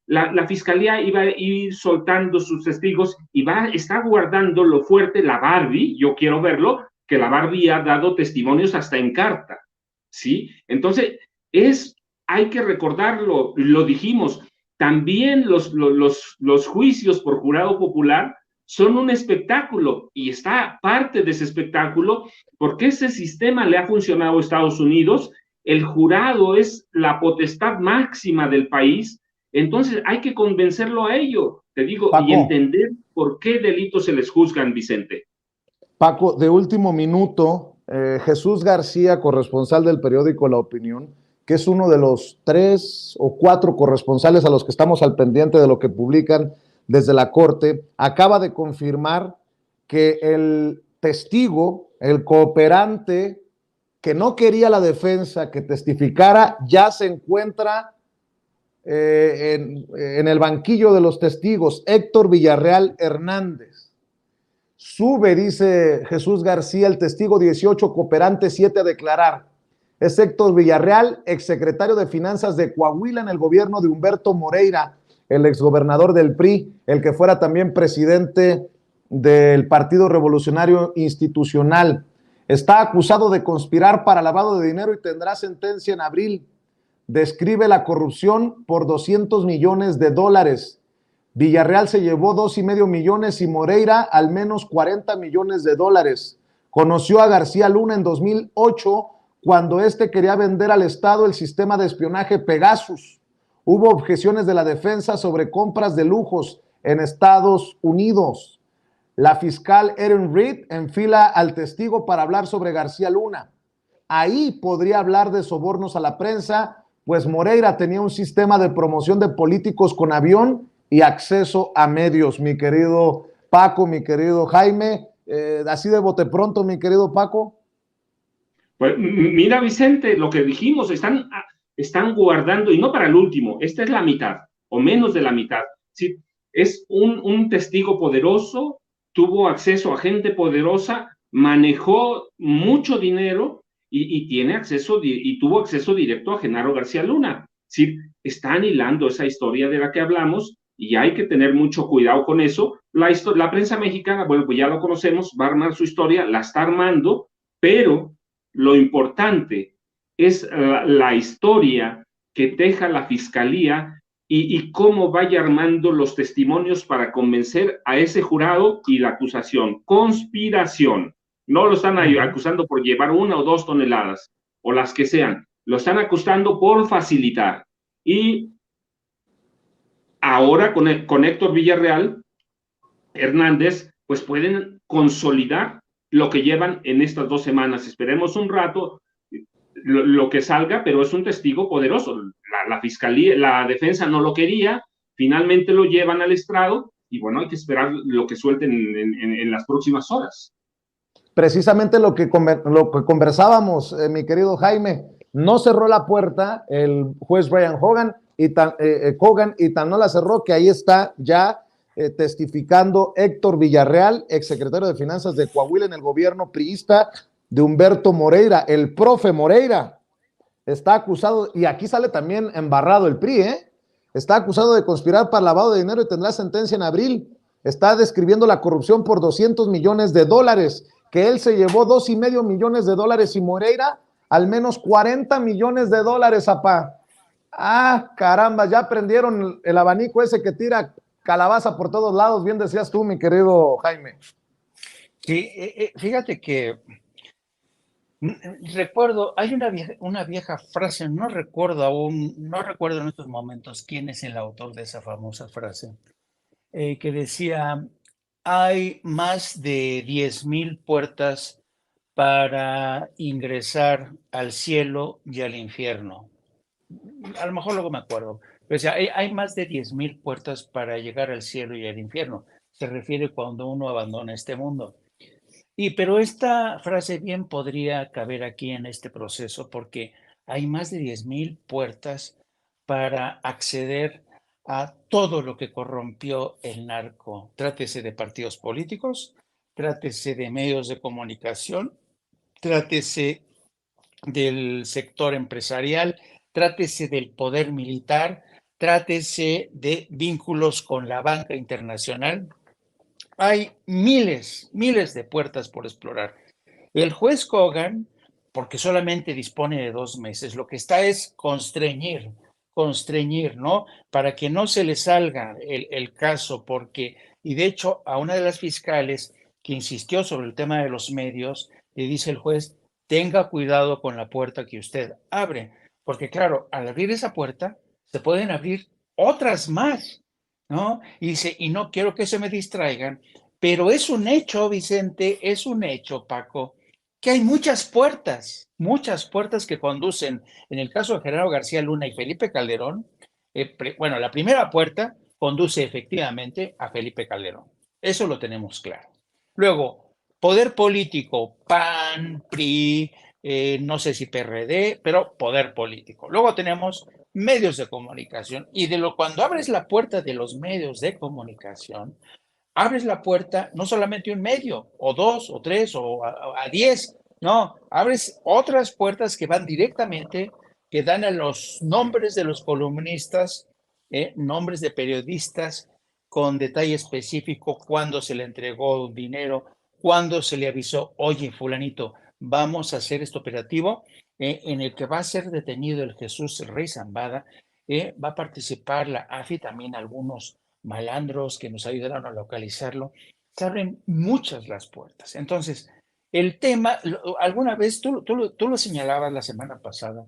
la fiscalía iba a ir soltando sus testigos y está guardando lo fuerte. La Barbie, yo quiero verlo, que la Barbie ha dado testimonios hasta en carta, ¿sí? Entonces, hay que recordarlo, lo dijimos, también los juicios por jurado popular son un espectáculo, y está parte de ese espectáculo porque ese sistema le ha funcionado a Estados Unidos. El jurado es la potestad máxima del país, entonces hay que convencerlo a ello, te digo, Paco, y entender por qué delitos se les juzgan, Vicente. Paco, de último minuto, Jesús García, corresponsal del periódico La Opinión, que es uno de los 3 o 4 corresponsales a los que estamos al pendiente de lo que publican desde la Corte, acaba de confirmar que el testigo, el cooperante que no quería la defensa que testificara, ya se encuentra en el banquillo de los testigos, Héctor Villarreal Hernández. Sube, dice Jesús García, el testigo 18, cooperante 7 a declarar. Es Héctor Villarreal, exsecretario de Finanzas de Coahuila en el gobierno de Humberto Moreira, el exgobernador del PRI, el que fuera también presidente del Partido Revolucionario Institucional. Está acusado de conspirar para lavado de dinero y tendrá sentencia en abril. Describe la corrupción por $200 millones. Villarreal se llevó 2,5 millones y Moreira al menos $40 millones. Conoció a García Luna en 2008 cuando este quería vender al Estado el sistema de espionaje Pegasus. Hubo objeciones de la defensa sobre compras de lujos en Estados Unidos. La fiscal Erin Reed enfila al testigo para hablar sobre García Luna. Ahí podría hablar de sobornos a la prensa, pues Moreira tenía un sistema de promoción de políticos con avión y acceso a medios. Mi querido Paco, mi querido Jaime, así de bote pronto, mi querido Paco. Pues mira, Vicente, lo que dijimos, están guardando, y no para el último, esta es la mitad, o menos de la mitad. ¿Sí? Es un testigo poderoso, tuvo acceso a gente poderosa, manejó mucho dinero y tiene acceso, y tuvo acceso directo a Genaro García Luna. ¿Sí? Están hilando esa historia de la que hablamos y hay que tener mucho cuidado con eso. La prensa mexicana, bueno, pues ya lo conocemos, va a armar su historia, la está armando, pero lo importante es la historia que teja la fiscalía y cómo vaya armando los testimonios para convencer a ese jurado y la acusación. Conspiración. No lo están acusando por llevar 1 o 2 toneladas, o las que sean. Lo están acusando por facilitar. Y ahora con Héctor Villarreal Hernández, pues pueden consolidar lo que llevan en estas 2 semanas. Esperemos un rato lo que salga, pero es un testigo poderoso. La fiscalía, la defensa no lo quería, finalmente lo llevan al estrado y bueno, hay que esperar lo que suelten en las próximas horas. Precisamente lo que conversábamos, mi querido Jaime, no cerró la puerta el juez Brian Hogan y tan no la cerró que ahí está ya testificando Héctor Villarreal, exsecretario de Finanzas de Coahuila en el gobierno priista de Humberto Moreira, el profe Moreira. Está acusado, y aquí sale también embarrado el PRI, está acusado de conspirar para lavado de dinero y tendrá sentencia en abril. Está describiendo la corrupción por $200 millones, que él se llevó $2,5 millones y Moreira al menos $40 millones, apá. Ah, caramba, ya prendieron el abanico ese que tira calabaza por todos lados, bien decías tú, mi querido Jaime. Sí, fíjate que recuerdo, hay una vieja frase, no recuerdo en estos momentos quién es el autor de esa famosa frase, que decía, hay más de 10,000 puertas para ingresar al cielo y al infierno. A lo mejor luego me acuerdo, pero o sea, hay más de 10,000 puertas para llegar al cielo y al infierno. Se refiere cuando uno abandona este mundo. Pero esta frase bien podría caber aquí en este proceso porque hay más de 10,000 puertas para acceder a todo lo que corrompió el narco. Trátese de partidos políticos, trátese de medios de comunicación, trátese del sector empresarial, trátese del poder militar, trátese de vínculos con la banca internacional. Hay miles de puertas por explorar. El juez Hogan, porque solamente dispone de 2 meses, lo que está es constreñir, ¿no? Para que no se le salga el caso, y de hecho a una de las fiscales que insistió sobre el tema de los medios, le dice el juez, tenga cuidado con la puerta que usted abre, porque claro, al abrir esa puerta se pueden abrir otras más, ¿no? Y dice, y no quiero que se me distraigan, pero es un hecho, Vicente, es un hecho, Paco, que hay muchas puertas que conducen, en el caso de Genaro García Luna y Felipe Calderón, bueno, la primera puerta conduce efectivamente a Felipe Calderón. Eso lo tenemos claro. Luego, poder político, PAN, PRI, no sé si PRD, pero poder político. Luego tenemos medios de comunicación y cuando abres la puerta de los medios de comunicación, abres la puerta no solamente un medio, o dos, o tres, o a 10, no, abres otras puertas que van directamente, que dan a los nombres de los columnistas, nombres de periodistas con detalle específico, cuándo se le entregó un dinero, cuándo se le avisó, oye, fulanito, vamos a hacer este operativo en el que va a ser detenido el Jesús Rey Zambada, va a participar la AFI, también algunos malandros que nos ayudaron a localizarlo. Se abren muchas las puertas. Entonces, el tema, alguna vez tú lo señalabas la semana pasada,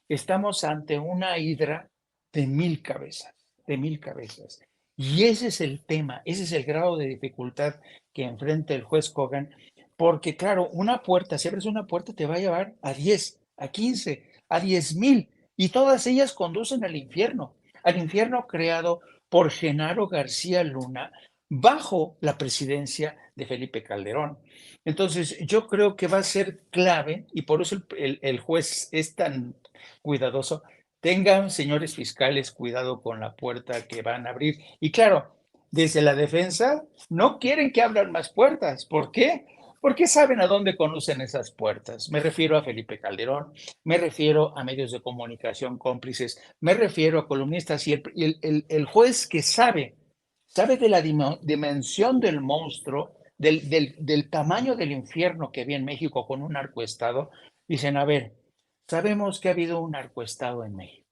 estamos ante una hidra de 1000 cabezas, de 1000 cabezas. Y ese es el tema, ese es el grado de dificultad que enfrenta el juez Kogan, porque claro, una puerta, si abres una puerta te va a llevar a 10, a 15, a 10,000, y todas ellas conducen al infierno creado por Genaro García Luna bajo la presidencia de Felipe Calderón. Entonces, yo creo que va a ser clave, y por eso el juez es tan cuidadoso. Tengan, señores fiscales, cuidado con la puerta que van a abrir. Y claro, desde la defensa no quieren que abran más puertas. ¿Por qué? Porque saben a dónde conducen esas puertas. Me refiero a Felipe Calderón, me refiero a medios de comunicación cómplices, me refiero a columnistas y el juez que sabe de la dimensión del monstruo, del tamaño del infierno que había en México con un narcoestado, dicen, a ver, sabemos que ha habido un narcoestado en México.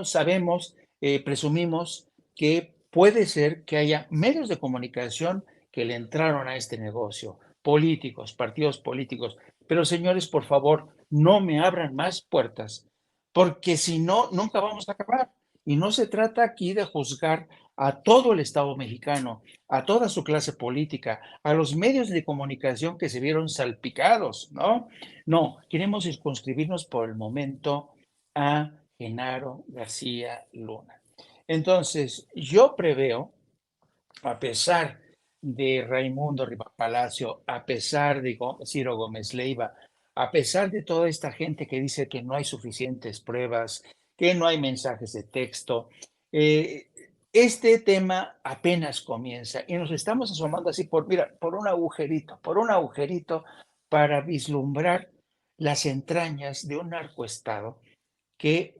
Sabemos, presumimos que puede ser que haya medios de comunicación que le entraron a este negocio, políticos, partidos políticos. Pero señores, por favor, no me abran más puertas, porque si no, nunca vamos a acabar. Y no se trata aquí de juzgar a todo el Estado mexicano, a toda su clase política, a los medios de comunicación que se vieron salpicados, ¿no? No, queremos circunscribirnos por el momento a Genaro García Luna. Entonces, yo preveo, a pesar de Raimundo Rivapalacio, a pesar de Ciro Gómez Leiva, a pesar de toda esta gente que dice que no hay suficientes pruebas, que no hay mensajes de texto, este tema apenas comienza y nos estamos asomando así por un agujerito para vislumbrar las entrañas de un narcoestado que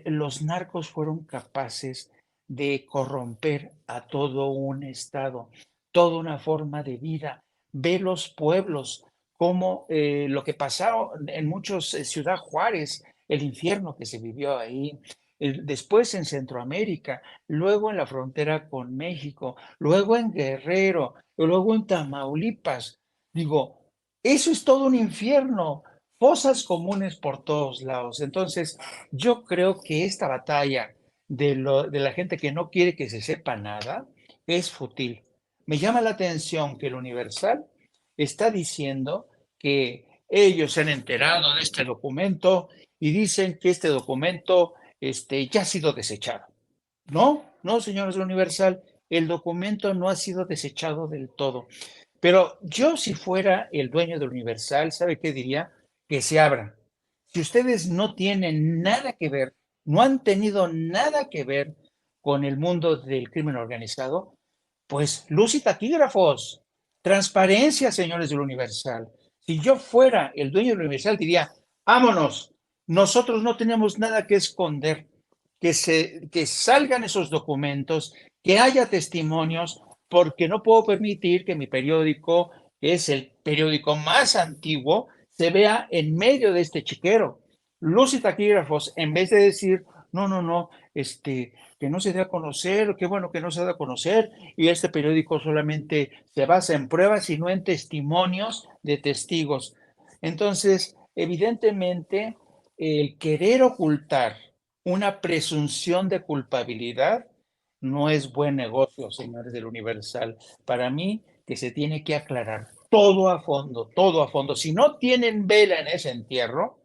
los narcos fueron capaces de corromper a todo un estado, toda una forma de vida. Ve los pueblos, como lo que pasó en muchos, Ciudad Juárez, el infierno que se vivió ahí, después en Centroamérica, luego en la frontera con México, luego en Guerrero, luego en Tamaulipas. Digo, eso es todo un infierno, fosas comunes por todos lados. Entonces, yo creo que esta batalla de la gente que no quiere que se sepa nada es fútil. Me llama la atención que el Universal está diciendo que ellos se han enterado de este documento y dicen que este documento ya ha sido desechado. No, señores del Universal, el documento no ha sido desechado del todo. Pero yo, si fuera el dueño del Universal, ¿sabe qué diría? Que se abra. Si ustedes no tienen nada que ver, no han tenido nada que ver con el mundo del crimen organizado, pues luz y taquígrafos, transparencia, señores del Universal. Si yo fuera el dueño del Universal, diría, vámonos, nosotros no tenemos nada que esconder, que salgan esos documentos, que haya testimonios, porque no puedo permitir que mi periódico, que es el periódico más antiguo, se vea en medio de este chiquero. Luz y taquígrafos, en vez de decir, no, que no se dé a conocer, qué bueno que no se dé a conocer, y este periódico solamente se basa en pruebas y no en testimonios de testigos. Entonces, evidentemente, el querer ocultar una presunción de culpabilidad no es buen negocio, señores del Universal. Para mí, que se tiene que aclarar. todo a fondo, todo a fondo. Si no tienen vela en ese entierro,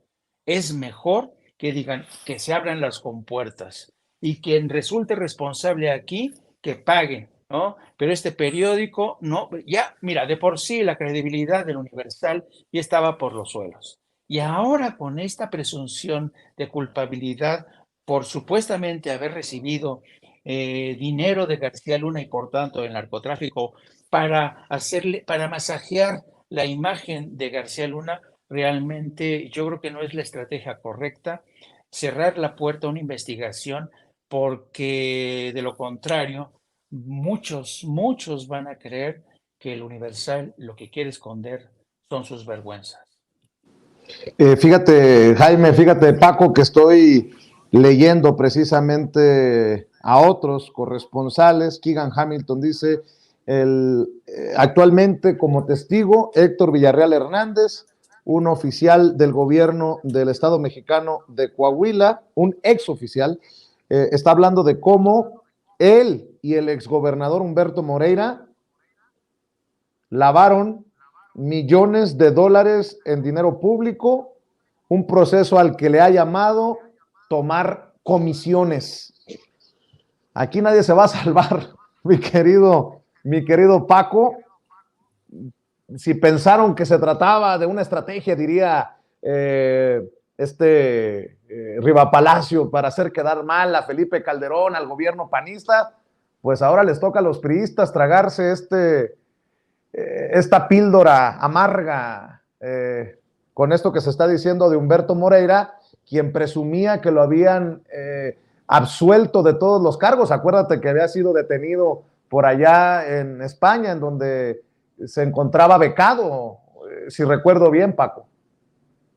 es mejor que digan que se abran las compuertas y quien resulte responsable aquí, que pague, ¿no? Pero este periódico, no, ya, mira, de por sí la credibilidad del Universal ya estaba por los suelos. Y ahora con esta presunción de culpabilidad por supuestamente haber recibido dinero de García Luna y por tanto el narcotráfico para masajear la imagen de García Luna, realmente yo creo que no es la estrategia correcta cerrar la puerta a una investigación, porque de lo contrario, muchos van a creer que el Universal lo que quiere esconder son sus vergüenzas. Fíjate, Jaime, fíjate, Paco, que estoy leyendo precisamente a otros corresponsales. Keegan Hamilton dice, actualmente como testigo, Héctor Villarreal Hernández, un oficial del gobierno del Estado mexicano de Coahuila, un exoficial, está hablando de cómo él y el exgobernador Humberto Moreira lavaron millones de dólares en dinero público, un proceso al que le ha llamado tomar comisiones. Aquí nadie se va a salvar, mi querido Paco. Si pensaron que se trataba de una estrategia, diría Riva Palacio, para hacer quedar mal a Felipe Calderón, al gobierno panista, pues ahora les toca a los priistas tragarse esta píldora amarga con esto que se está diciendo de Humberto Moreira, quien presumía que lo habían absuelto de todos los cargos. Acuérdate que había sido detenido por allá en España, en donde se encontraba becado, si recuerdo bien, Paco.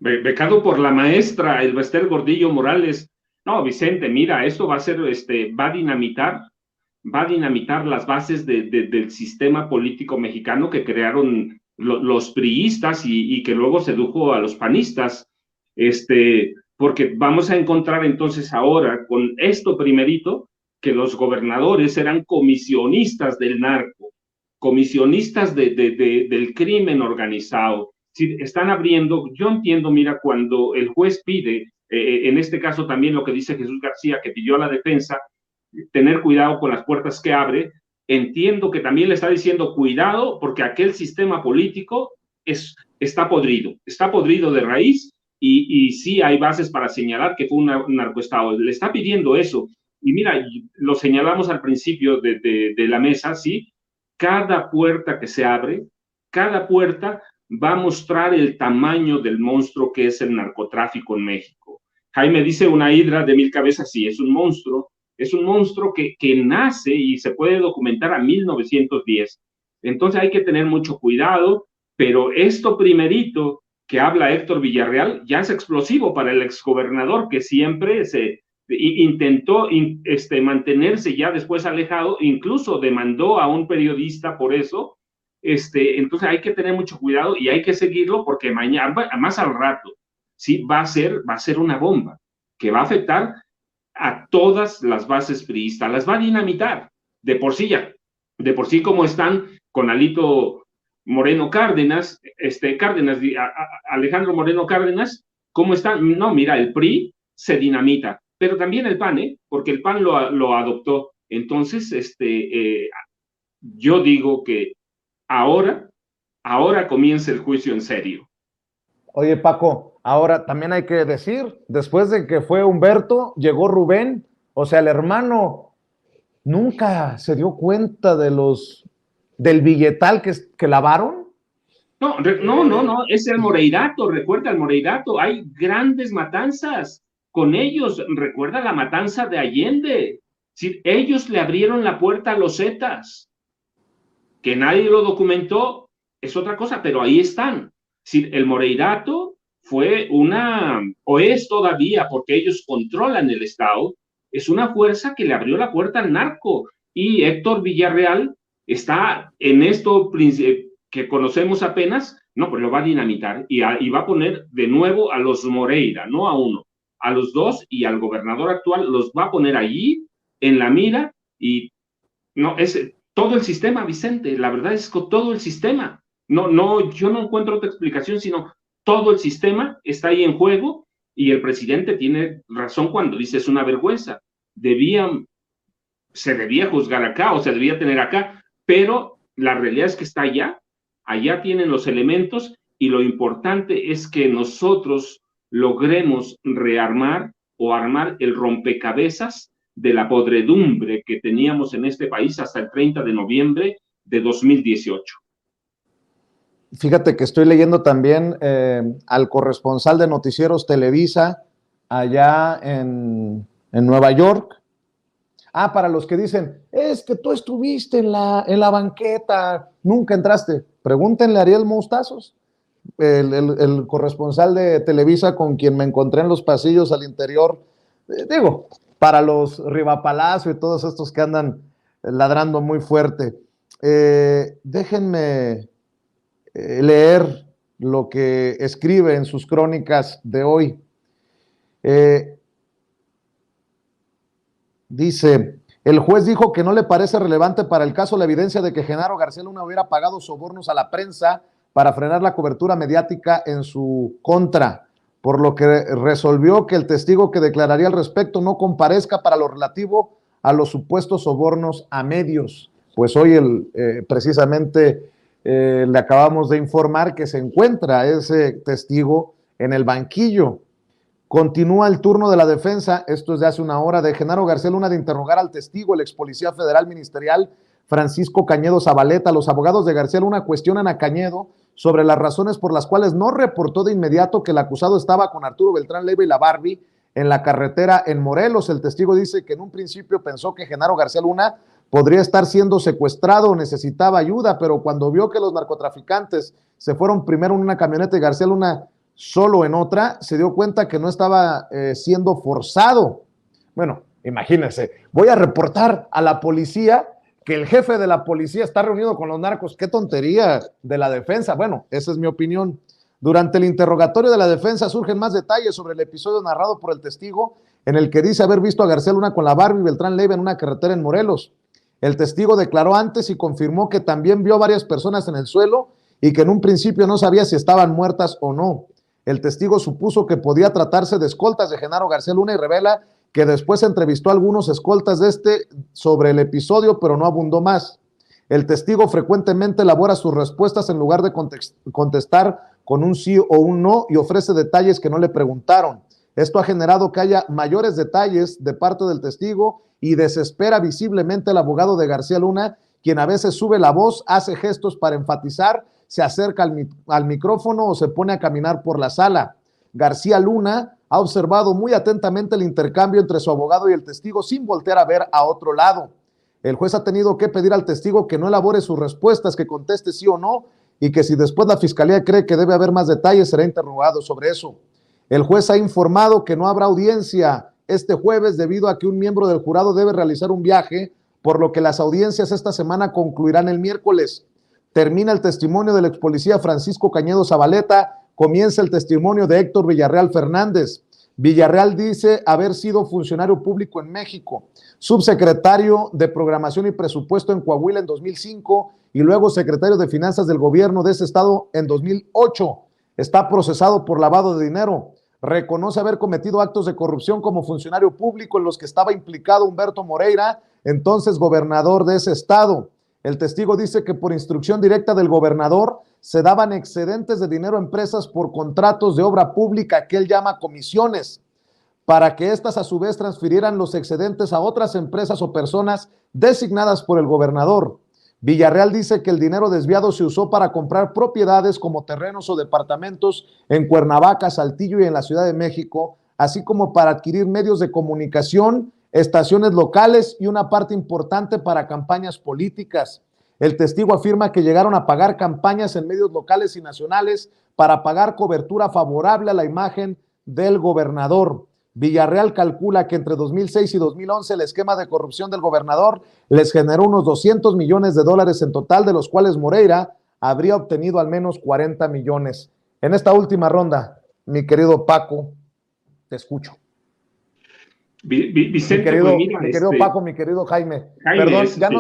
Becado por la maestra Elbester Gordillo Morales. No, Vicente, mira, esto va a ser, va a dinamitar las bases del sistema político mexicano que crearon los priistas y que luego sedujo a los panistas, porque vamos a encontrar entonces ahora con esto primerito que los gobernadores eran comisionistas del narco, comisionistas del crimen organizado. Si están abriendo, yo entiendo, mira, cuando el juez pide, en este caso también lo que dice Jesús García, que pidió a la defensa, tener cuidado con las puertas que abre, entiendo que también le está diciendo cuidado porque aquel sistema político está podrido de raíz y sí hay bases para señalar que fue un narcoestado. Le está pidiendo eso. Y mira, lo señalamos al principio de la mesa, ¿sí? Cada puerta que se abre, cada puerta va a mostrar el tamaño del monstruo que es el narcotráfico en México. Jaime dice una hidra de 1000 cabezas, sí, es un monstruo que nace y se puede documentar a 1910. Entonces hay que tener mucho cuidado, pero esto primerito que habla Héctor Villarreal ya es explosivo para el exgobernador, que siempre se intentó mantenerse ya después alejado, incluso demandó a un periodista por eso. Entonces hay que tener mucho cuidado y hay que seguirlo porque mañana, más al rato, sí, va a ser una bomba que va a afectar a todas las bases priistas, las va a dinamitar de por sí como están con Alito Moreno Cárdenas, Alejandro Moreno Cárdenas, ¿cómo están? No, mira, el PRI se dinamita, pero también el PAN, porque el PAN lo adoptó. Entonces, yo digo que ahora comienza el juicio en serio. Oye, Paco, ahora también hay que decir, después de que fue Humberto, llegó Rubén, o sea, el hermano nunca se dio cuenta del billetal que lavaron. No, es el Moreirato, recuerda el Moreirato, hay grandes matanzas con ellos, recuerda la matanza de Allende, sí, ellos le abrieron la puerta a los Zetas, que nadie lo documentó, es otra cosa, pero ahí están. Sí, el Moreirato fue o es todavía, porque ellos controlan el Estado, es una fuerza que le abrió la puerta al narco, y Héctor Villarreal está en esto que conocemos apenas, no, pues lo va a dinamitar, y va a poner de nuevo a los Moreira, no a uno, a los dos, y al gobernador actual los va a poner allí, en la mira, y no, es todo el sistema, Vicente, la verdad es que todo el sistema. Yo no encuentro otra explicación, sino todo el sistema está ahí en juego y el presidente tiene razón cuando dice es una vergüenza. Se debía juzgar acá o se debía tener acá, pero la realidad es que está allá tienen los elementos y lo importante es que nosotros logremos rearmar o armar el rompecabezas de la podredumbre que teníamos en este país hasta el 30 de noviembre de 2018. Fíjate que estoy leyendo también al corresponsal de Noticieros Televisa allá en Nueva York. Para los que dicen, es que tú estuviste en la banqueta, nunca entraste. Pregúntenle a Ariel Mostazos, el corresponsal de Televisa con quien me encontré en los pasillos al interior. Digo, para los Rivapalacio y todos estos que andan ladrando muy fuerte. Déjenme leer lo que escribe en sus crónicas de hoy. Dice, el juez dijo que no le parece relevante para el caso la evidencia de que Genaro García Luna hubiera pagado sobornos a la prensa para frenar la cobertura mediática en su contra, por lo que resolvió que el testigo que declararía al respecto no comparezca para lo relativo a los supuestos sobornos a medios. Pues hoy precisamente le acabamos de informar que se encuentra ese testigo en el banquillo. Continúa el turno de la defensa, esto es de hace una hora, de Genaro García Luna de interrogar al testigo, el ex policía federal ministerial Francisco Cañedo Zabaleta. Los abogados de García Luna cuestionan a Cañedo sobre las razones por las cuales no reportó de inmediato que el acusado estaba con Arturo Beltrán Leiva y la Barbie en la carretera en Morelos. El testigo dice que en un principio pensó que Genaro García Luna podría estar siendo secuestrado o necesitaba ayuda, pero cuando vio que los narcotraficantes se fueron primero en una camioneta y García Luna solo en otra, se dio cuenta que no estaba siendo forzado. Bueno, imagínense, voy a reportar a la policía que el jefe de la policía está reunido con los narcos. Qué tontería de la defensa. Bueno, esa es mi opinión. Durante el interrogatorio de la defensa surgen más detalles sobre el episodio narrado por el testigo, en el que dice haber visto a García Luna con la Barbie y Beltrán Leiva en una carretera en Morelos. El testigo declaró antes y confirmó que también vio varias personas en el suelo y que en un principio no sabía si estaban muertas o no. El testigo supuso que podía tratarse de escoltas de Genaro García Luna y revela que después entrevistó a algunos escoltas de sobre el episodio, pero no abundó más. El testigo frecuentemente elabora sus respuestas en lugar de contestar con un sí o un no y ofrece detalles que no le preguntaron. Esto ha generado que haya mayores detalles de parte del testigo y desespera visiblemente al abogado de García Luna, quien a veces sube la voz, hace gestos para enfatizar, se acerca al micrófono o se pone a caminar por la sala. García Luna ha observado muy atentamente el intercambio entre su abogado y el testigo sin voltear a ver a otro lado. El juez ha tenido que pedir al testigo que no elabore sus respuestas, que conteste sí o no, y que si después la fiscalía cree que debe haber más detalles, será interrogado sobre eso. El juez ha informado que no habrá audiencia este jueves debido a que un miembro del jurado debe realizar un viaje, por lo que las audiencias esta semana concluirán el miércoles. Termina el testimonio del ex policía Francisco Cañedo Zabaleta, comienza el testimonio de Héctor Villarreal Fernández. Villarreal dice haber sido funcionario público en México, subsecretario de Programación y Presupuesto en Coahuila en 2005 y luego secretario de Finanzas del gobierno de ese estado en 2008. Está procesado por lavado de dinero. Reconoce haber cometido actos de corrupción como funcionario público en los que estaba implicado Humberto Moreira, entonces gobernador de ese estado. El testigo dice que por instrucción directa del gobernador se daban excedentes de dinero a empresas por contratos de obra pública que él llama comisiones, para que éstas a su vez transfirieran los excedentes a otras empresas o personas designadas por el gobernador. Villarreal dice que el dinero desviado se usó para comprar propiedades como terrenos o departamentos en Cuernavaca, Saltillo y en la Ciudad de México, así como para adquirir medios de comunicación, estaciones locales y una parte importante para campañas políticas. El testigo afirma que llegaron a pagar campañas en medios locales y nacionales para pagar cobertura favorable a la imagen del gobernador. Villarreal calcula que entre 2006 y 2011 el esquema de corrupción del gobernador les generó unos $200 millones en total, de los cuales Moreira habría obtenido al menos 40 millones. En esta última ronda, mi querido Paco, te escucho. Vicente, mi querido Paco, mi querido Jaime. Perdón, ya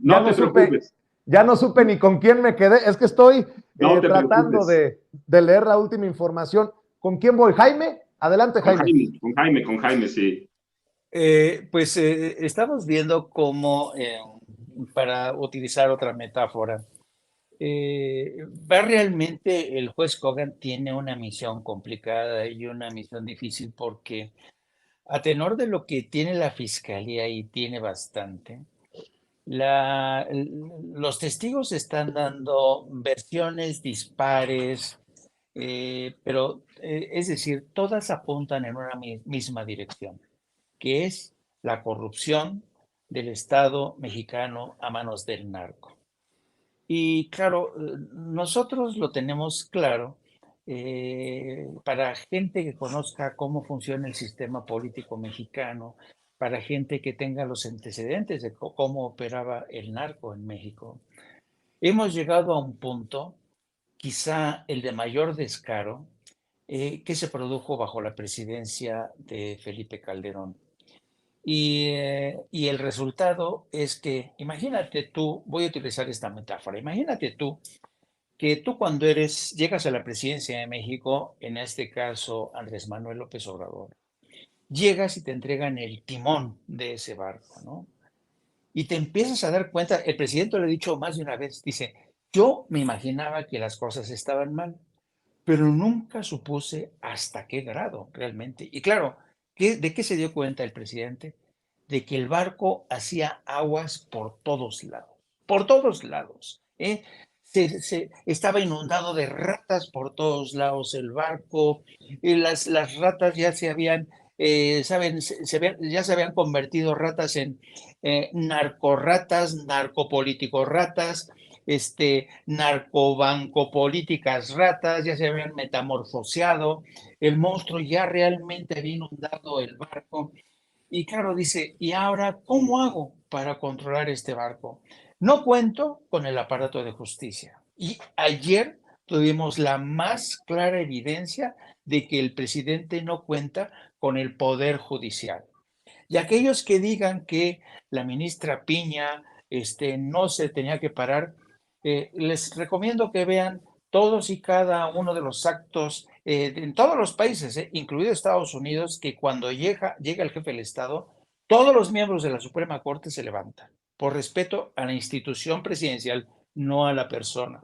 no te preocupes. Ya no supe ni con quién me quedé. Es que estoy No te tratando preocupes. de leer la última información. ¿Con quién voy? ¿Jaime? Adelante, Con Jaime. Jaime, con Jaime, con Jaime, sí. Estamos viendo cómo, para utilizar otra metáfora, va realmente el juez Kogan tiene una misión complicada y una misión difícil porque a tenor de lo que tiene la fiscalía y tiene bastante, los testigos están dando versiones dispares, pero es decir, todas apuntan en una misma dirección, que es la corrupción del Estado mexicano a manos del narco. Y claro, nosotros lo tenemos claro. Para gente que conozca cómo funciona el sistema político mexicano, para gente que tenga los antecedentes de cómo operaba el narco en México, hemos llegado a un punto, quizá el de mayor descaro, que se produjo bajo la presidencia de Felipe Calderón. Y el resultado es que, imagínate tú, voy a utilizar esta metáfora, imagínate tú que tú cuando llegas a la presidencia de México, en este caso Andrés Manuel López Obrador, llegas y te entregan el timón de ese barco, ¿no? Y te empiezas a dar cuenta, el presidente lo ha dicho más de una vez, dice, yo me imaginaba que las cosas estaban mal, pero nunca supuse hasta qué grado realmente. Y claro, ¿de qué se dio cuenta el presidente? De que el barco hacía aguas por todos lados, ¿eh? Estaba inundado de ratas por todos lados el barco, y las ratas ya se habían, ya se habían convertido ratas en narcorratas, narcopolíticos ratas, narcobancopolíticas ratas, ya se habían metamorfoseado, el monstruo ya realmente había inundado el barco. Y claro, dice, ¿y ahora cómo hago para controlar este barco? No cuento con el aparato de justicia. Y ayer tuvimos la más clara evidencia de que el presidente no cuenta con el poder judicial. Y aquellos que digan que la ministra Piña no se tenía que parar, les recomiendo que vean todos y cada uno de los actos en todos los países, incluido Estados Unidos, que cuando llega el jefe del Estado, todos los miembros de la Suprema Corte se levantan por respeto a la institución presidencial, no a la persona.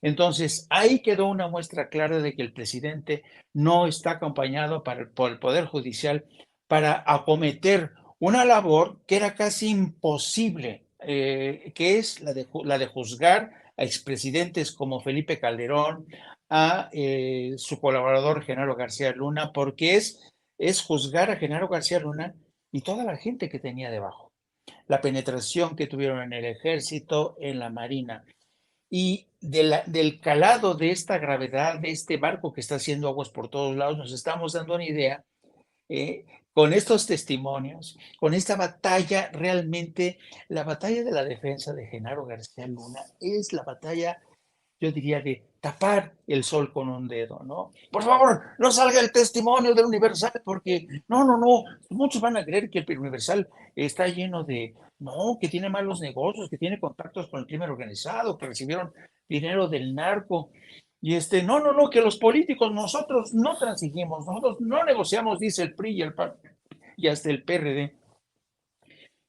Entonces, ahí quedó una muestra clara de que el presidente no está acompañado por el Poder Judicial para acometer una labor que era casi imposible, que es la de juzgar a expresidentes como Felipe Calderón, a su colaborador Genaro García Luna, porque es juzgar a Genaro García Luna y toda la gente que tenía debajo, la penetración que tuvieron en el ejército, en la marina. Y del calado de esta gravedad, de este barco que está haciendo aguas por todos lados, nos estamos dando una idea con estos testimonios, con esta batalla, realmente la batalla de la defensa de Genaro García Luna es la batalla, yo diría, de tapar el sol con un dedo, ¿no? Por favor, no salga el testimonio del Universal, porque no, muchos van a creer que el Universal está lleno de, no, que tiene malos negocios, que tiene contactos con el crimen organizado, que recibieron dinero del narco. Y no, que los políticos, nosotros no transigimos, nosotros no negociamos, dice el PRI y el PAN y hasta el PRD.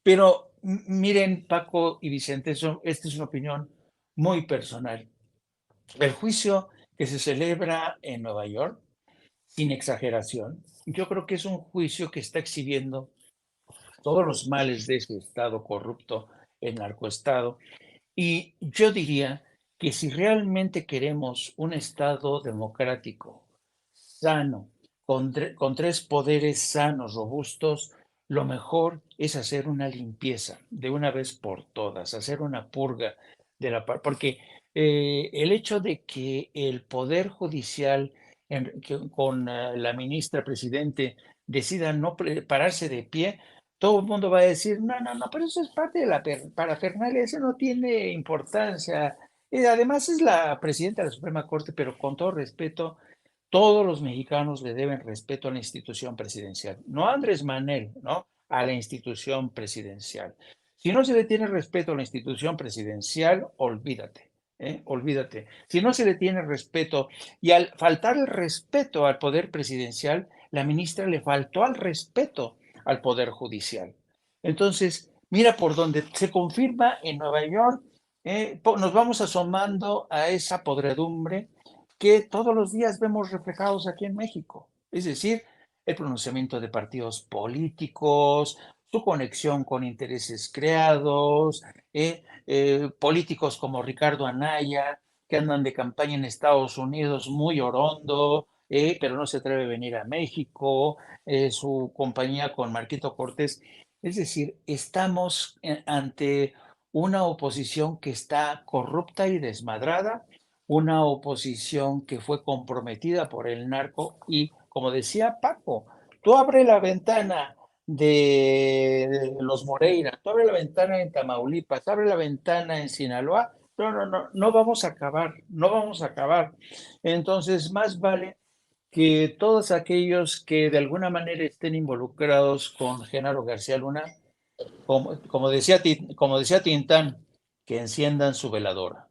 Pero miren, Paco y Vicente, esta es una opinión muy personal. El juicio que se celebra en Nueva York, sin exageración, yo creo que es un juicio que está exhibiendo todos los males de ese Estado corrupto, el narcoestado. Y yo diría que si realmente queremos un Estado democrático, sano, con tres poderes sanos, robustos, lo mejor es hacer una limpieza de una vez por todas, hacer una purga de porque el hecho de que el Poder Judicial, con la ministra Presidente, decida no pararse de pie, todo el mundo va a decir, no, pero eso es parte de la parafernalia, eso no tiene importancia. Además es la presidenta de la Suprema Corte, pero con todo respeto, todos los mexicanos le deben respeto a la institución presidencial, no a Andrés Manuel, ¿no? A la institución presidencial. Si no se le tiene respeto a la institución presidencial, olvídate, olvídate. Si no se le tiene respeto, y al faltar el respeto al poder presidencial, la ministra le faltó al respeto al poder judicial. Entonces, mira por donde se confirma en Nueva York, nos vamos asomando a esa podredumbre que todos los días vemos reflejados aquí en México. Es decir, el pronunciamiento de partidos políticos, su conexión con intereses creados, políticos como Ricardo Anaya, que andan de campaña en Estados Unidos muy orondo, pero no se atreve a venir a México, su compañía con Marquito Cortés. Es decir, estamos ante una oposición que está corrupta y desmadrada, una oposición que fue comprometida por el narco y, como decía Paco, tú abre la ventana de los Moreira, tú abre la ventana en Tamaulipas, abre la ventana en Sinaloa, no vamos a acabar, no vamos a acabar. Entonces, más vale que todos aquellos que de alguna manera estén involucrados con Genaro García Luna, como decía Tintán, que enciendan su veladora.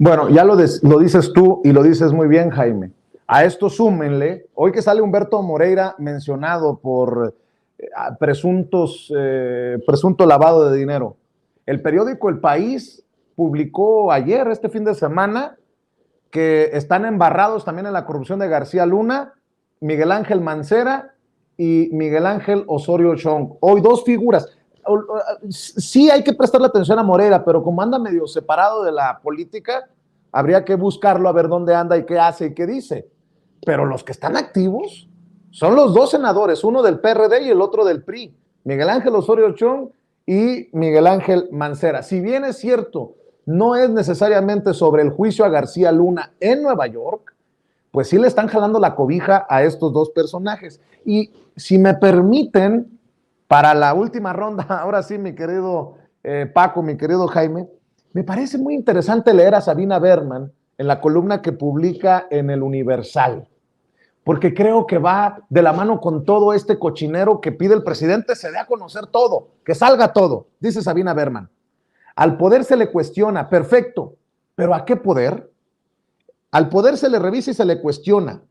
Bueno, ya lo dices tú y lo dices muy bien, Jaime. A esto súmenle, hoy que sale Humberto Moreira mencionado por presunto lavado de dinero. El periódico El País publicó ayer, este fin de semana, que están embarrados también en la corrupción de García Luna, Miguel Ángel Mancera y Miguel Ángel Osorio Chong. Hoy dos figuras. Sí hay que prestarle atención a Moreira, pero como anda medio separado de la política, habría que buscarlo a ver dónde anda y qué hace y qué dice. Pero los que están activos son los dos senadores, uno del PRD y el otro del PRI, Miguel Ángel Osorio Chong y Miguel Ángel Mancera. Si bien es cierto, no es necesariamente sobre el juicio a García Luna en Nueva York, pues sí le están jalando la cobija a estos dos personajes. Y si me permiten, para la última ronda, ahora sí, mi querido Paco, mi querido Jaime, me parece muy interesante leer a Sabina Berman en la columna que publica en El Universal, porque creo que va de la mano con todo este cochinero que pide el presidente, se dé a conocer todo, que salga todo, dice Sabina Berman. Al poder se le cuestiona, perfecto, pero ¿a qué poder? Al poder se le revisa y se le cuestiona.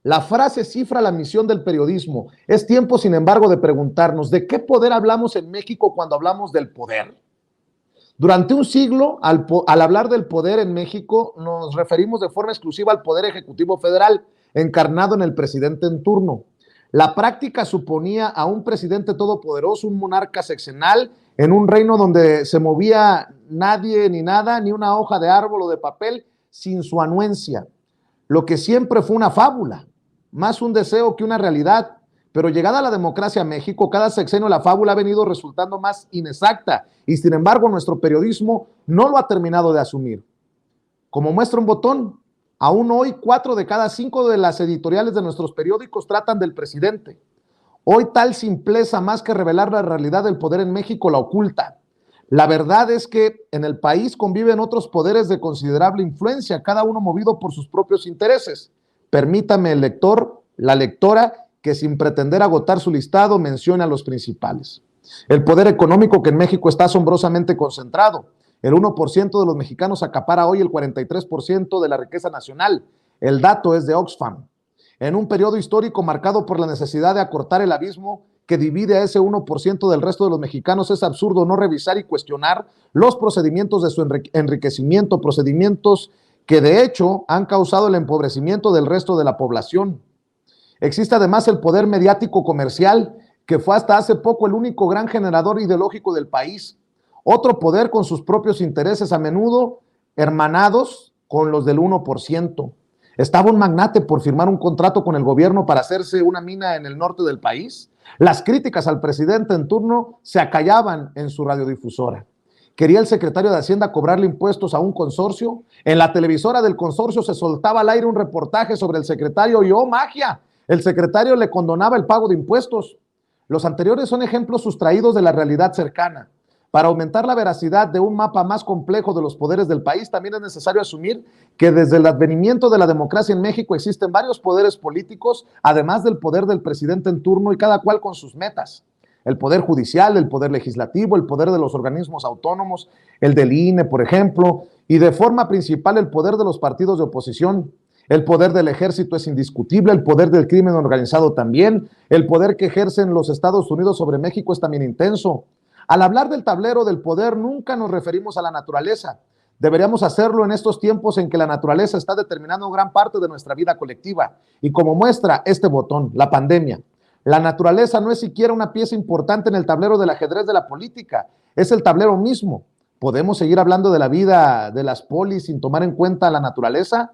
La frase cifra la misión del periodismo. Es tiempo, sin embargo, de preguntarnos, ¿de qué poder hablamos en México cuando hablamos del poder? Durante un siglo, al hablar del poder en México, nos referimos de forma exclusiva al Poder Ejecutivo Federal, encarnado en el presidente en turno. La práctica suponía a un presidente todopoderoso, un monarca sexenal, en un reino donde se movía nadie ni nada, ni una hoja de árbol o de papel, sin su anuencia. Lo que siempre fue una fábula, más un deseo que una realidad. Pero llegada la democracia a México, cada sexenio la fábula ha venido resultando más inexacta y sin embargo nuestro periodismo no lo ha terminado de asumir. Como muestra un botón, aún hoy 4 de cada 5 de las editoriales de nuestros periódicos tratan del presidente. Hoy tal simpleza, más que revelar la realidad del poder en México, la oculta. La verdad es que en el país conviven otros poderes de considerable influencia, cada uno movido por sus propios intereses. Permítame el lector, la lectora, que sin pretender agotar su listado mencione a los principales. El poder económico, que en México está asombrosamente concentrado. El 1% de los mexicanos acapara hoy el 43% de la riqueza nacional. El dato es de Oxfam. En un periodo histórico marcado por la necesidad de acortar el abismo que divide a ese 1% del resto de los mexicanos, es absurdo no revisar y cuestionar los procedimientos de su enriquecimiento, procedimientos que de hecho han causado el empobrecimiento del resto de la población. Existe además el poder mediático comercial, que fue hasta hace poco el único gran generador ideológico del país. Otro poder con sus propios intereses, a menudo hermanados con los del 1%. ¿Estaba un magnate por firmar un contrato con el gobierno para hacerse una mina en el norte del país? Las críticas al presidente en turno se acallaban en su radiodifusora. ¿Quería el secretario de Hacienda cobrarle impuestos a un consorcio? En la televisora del consorcio se soltaba al aire un reportaje sobre el secretario y ¡oh, magia! El secretario le condonaba el pago de impuestos. Los anteriores son ejemplos sustraídos de la realidad cercana. Para aumentar la veracidad de un mapa más complejo de los poderes del país, también es necesario asumir que desde el advenimiento de la democracia en México existen varios poderes políticos, además del poder del presidente en turno, y cada cual con sus metas. el poder judicial, el poder legislativo, el poder de los organismos autónomos, el del INE, por ejemplo, y de forma principal el poder de los partidos de oposición. El poder del ejército es indiscutible, el poder del crimen organizado también, el poder que ejercen los Estados Unidos sobre México es también intenso. Al hablar del tablero del poder, nunca nos referimos a la naturaleza. Deberíamos hacerlo en estos tiempos en que la naturaleza está determinando gran parte de nuestra vida colectiva. Y como muestra este botón, la pandemia, la naturaleza no es siquiera una pieza importante en el tablero del ajedrez de la política, es el tablero mismo. ¿Podemos seguir hablando de la vida de las polis sin tomar en cuenta la naturaleza?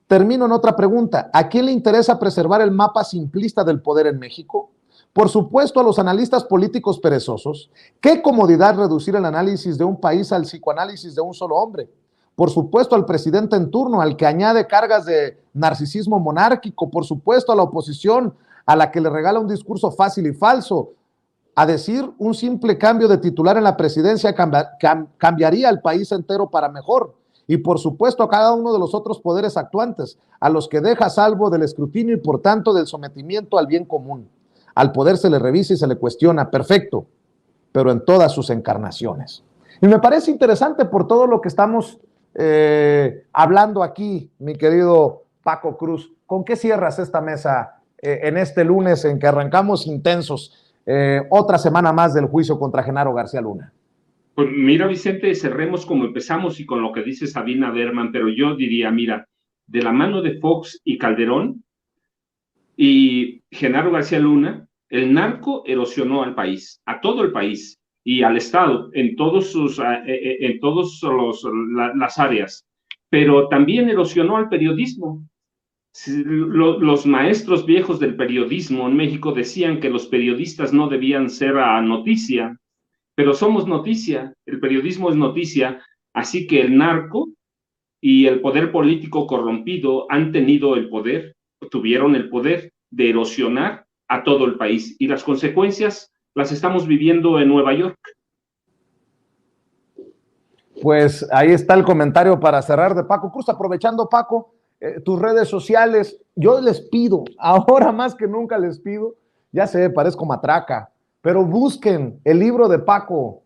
Termino en otra pregunta. ¿A quién le interesa preservar el mapa simplista del poder en México? Por supuesto, a los analistas políticos perezosos. Qué comodidad reducir el análisis de un país al psicoanálisis de un solo hombre. Por supuesto, al presidente en turno, al que añade cargas de narcisismo monárquico. Por supuesto, a la oposición, a la que le regala un discurso fácil y falso. A decir, un simple cambio de titular en la presidencia cambiaría al país entero para mejor. Y por supuesto a cada uno de los otros poderes actuantes, a los que deja a salvo del escrutinio y por tanto del sometimiento al bien común. Al poder se le revisa y se le cuestiona, perfecto, pero en todas sus encarnaciones. Y me parece interesante por todo lo que estamos hablando aquí, mi querido Paco Cruz. ¿Con qué cierras esta mesa en este lunes en que arrancamos intensos otra semana más del juicio contra Genaro García Luna? Pues mira, Vicente, cerremos como empezamos y con lo que dice Sabina Berman, pero yo diría, mira, de la mano de Fox y Calderón y Genaro García Luna, el narco erosionó al país, a todo el país y al Estado en todas las áreas, pero también erosionó al periodismo. Los maestros viejos del periodismo en México decían que los periodistas no debían ser a noticia, pero somos noticia, el periodismo es noticia, así que el narco y el poder político corrompido han tenido el poder, tuvieron el poder de erosionar a todo el país y las consecuencias las estamos viviendo en Nueva York. Pues ahí está el comentario para cerrar de Paco Cruz. Aprovechando, Paco, tus redes sociales, yo les pido, ahora más que nunca les pido, ya sé, parezco matraca, pero busquen el libro de Paco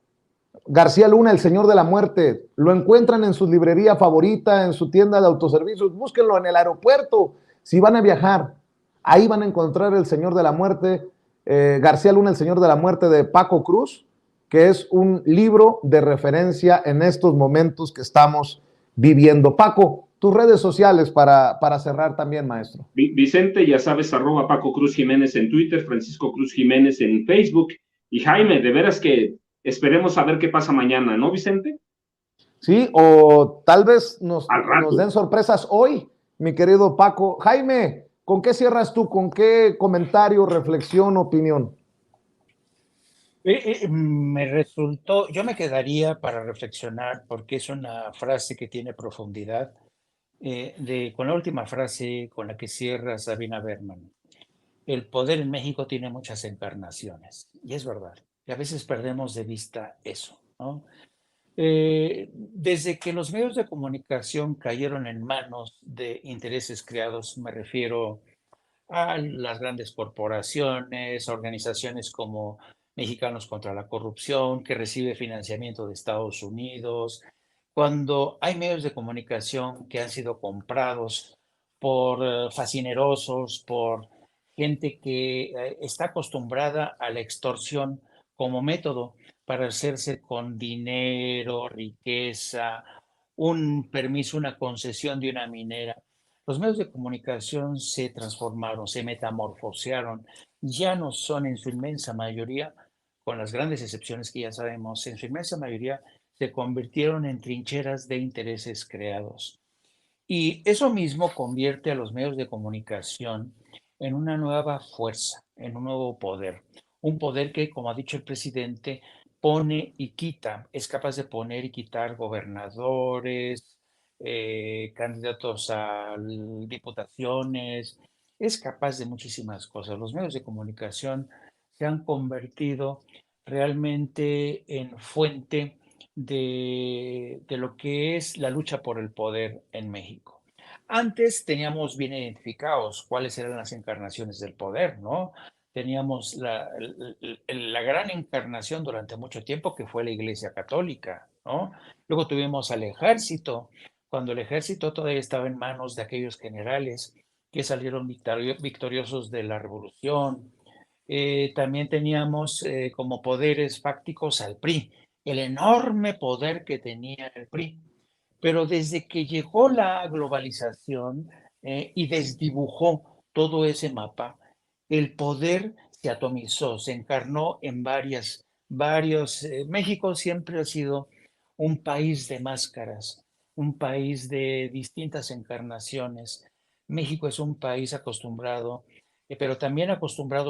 García Luna, El Señor de la Muerte. Lo encuentran en su librería favorita, en su tienda de autoservicios. Búsquenlo en el aeropuerto. Si van a viajar, ahí van a encontrar El Señor de la Muerte, García Luna, El Señor de la Muerte de Paco Cruz, que es un libro de referencia en estos momentos que estamos viviendo. Paco, tus redes sociales para cerrar también, maestro. Vicente, ya sabes, @ Paco Cruz Jiménez en Twitter, Francisco Cruz Jiménez en Facebook. Y Jaime, de veras que esperemos a ver qué pasa mañana, ¿no, Vicente? Sí, o tal vez nos den sorpresas hoy, mi querido Paco. Jaime, ¿con qué cierras tú? ¿Con qué comentario, reflexión, opinión? Me resultó, yo me quedaría para reflexionar porque es una frase que tiene profundidad, con la última frase con la que cierra Sabina Berman. El poder en México tiene muchas encarnaciones, y es verdad, y a veces perdemos de vista eso, ¿no? Desde que los medios de comunicación cayeron en manos de intereses creados, me refiero a las grandes corporaciones, organizaciones como Mexicanos contra la Corrupción, que recibe financiamiento de Estados Unidos, cuando hay medios de comunicación que han sido comprados por facinerosos, por gente que está acostumbrada a la extorsión como método para hacerse con dinero, riqueza, un permiso, una concesión de una minera. Los medios de comunicación se transformaron, se metamorfosearon, ya no son en su inmensa mayoría, con las grandes excepciones que ya sabemos, en su inmensa mayoría se convirtieron en trincheras de intereses creados. Y eso mismo convierte a los medios de comunicación en una nueva fuerza, en un nuevo poder. Un poder que, como ha dicho el presidente, pone y quita, es capaz de poner y quitar gobernadores, candidatos a diputaciones, es capaz de muchísimas cosas. Los medios de comunicación se han convertido realmente en fuente de lo que es la lucha por el poder en México. Antes teníamos bien identificados cuáles eran las encarnaciones del poder, ¿no? teníamos la gran encarnación durante mucho tiempo que fue la Iglesia Católica, ¿no? Luego tuvimos al ejército, cuando el ejército todavía estaba en manos de aquellos generales que salieron victoriosos de la revolución. También teníamos como poderes fácticos al PRI, el enorme poder que tenía el PRI. Pero desde que llegó la globalización y desdibujó todo ese mapa, el poder se atomizó, se encarnó en varios. México siempre ha sido un país de máscaras, un país de distintas encarnaciones. México es un país acostumbrado, pero también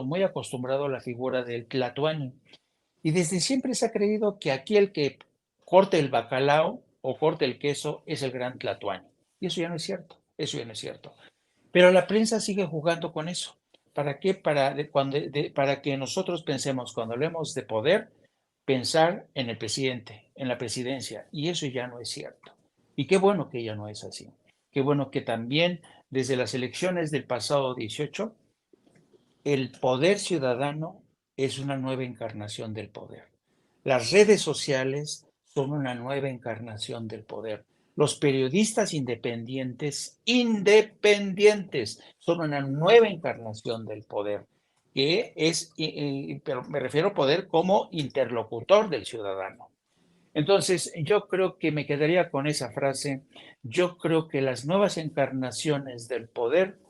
muy acostumbrado a la figura del tlatoani. Y desde siempre se ha creído que aquí el que corte el bacalao o corte el queso es el gran tlatoani. Y eso ya no es cierto, eso ya no es cierto. Pero la prensa sigue jugando con eso. ¿Para qué? Para que nosotros pensemos, cuando hablemos de poder, pensar en el presidente, en la presidencia. Y eso ya no es cierto. Y qué bueno que ya no es así. Qué bueno que también desde las elecciones del pasado 18, el poder ciudadano es una nueva encarnación del poder. Las redes sociales son una nueva encarnación del poder. Los periodistas independientes son una nueva encarnación del poder, que es, pero me refiero a poder como interlocutor del ciudadano. Entonces, yo creo que me quedaría con esa frase. Yo creo que las nuevas encarnaciones del poder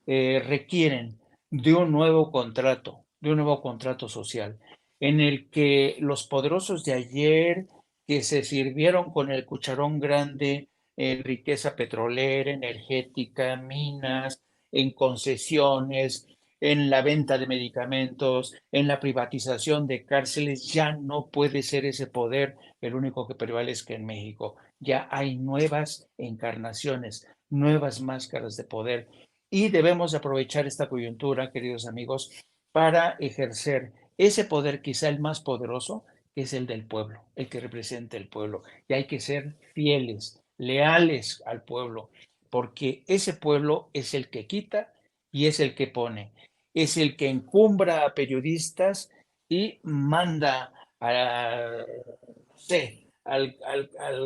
requieren de un nuevo contrato social, en el que los poderosos de ayer, que se sirvieron con el cucharón grande en riqueza petrolera, energética, minas, en concesiones, en la venta de medicamentos, en la privatización de cárceles, ya no puede ser ese poder el único que prevalezca en México. Ya hay nuevas encarnaciones, nuevas máscaras de poder. Y debemos aprovechar esta coyuntura, queridos amigos, para ejercer ese poder, quizá el más poderoso, que es el del pueblo, el que representa el pueblo. Y hay que ser fieles, leales al pueblo, porque ese pueblo es el que quita y es el que pone. Es el que encumbra a periodistas y manda al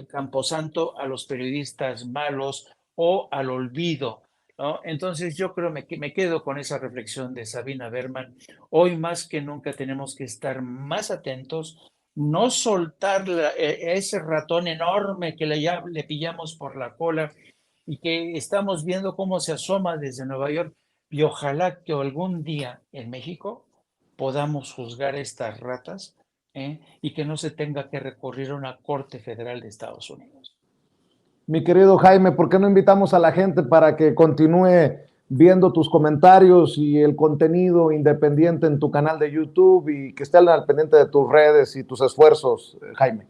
camposanto a los periodistas malos o al olvido, ¿no? Entonces yo creo que me quedo con esa reflexión de Sabina Berman. Hoy más que nunca tenemos que estar más atentos, no soltar ese ratón enorme que le pillamos por la cola y que estamos viendo cómo se asoma desde Nueva York, y ojalá que algún día en México podamos juzgar estas ratas, y que no se tenga que recurrir a una Corte Federal de Estados Unidos. Mi querido Jaime, ¿por qué no invitamos a la gente para que continúe viendo tus comentarios y el contenido independiente en tu canal de YouTube y que esté al pendiente de tus redes y tus esfuerzos, Jaime?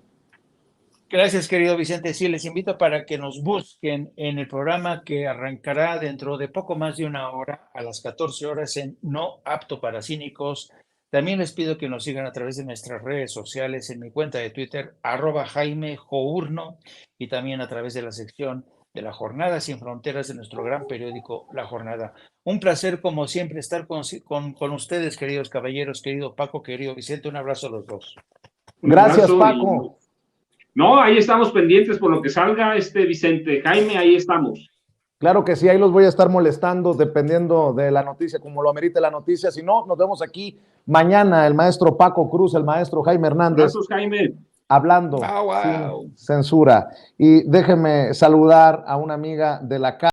Gracias, querido Vicente. Sí, les invito para que nos busquen en el programa que arrancará dentro de poco más de una hora, a las 14 horas, en No Apto para Cínicos. También les pido que nos sigan a través de nuestras redes sociales, en mi cuenta de Twitter, @JaimeJourno, y también a través de la sección de La Jornada Sin Fronteras de nuestro gran periódico La Jornada. Un placer, como siempre, estar con ustedes, queridos caballeros, querido Paco, querido Vicente. Un abrazo a los dos. Gracias, Paco. No, ahí estamos pendientes por lo que salga, Vicente. Jaime, ahí estamos. Claro que sí, ahí los voy a estar molestando dependiendo de la noticia, como lo amerite la noticia. Si no, nos vemos aquí mañana, el maestro Paco Cruz, el maestro Jaime Hernández. Gracias, Jaime. Hablando sin censura. Y déjenme saludar a una amiga de la casa.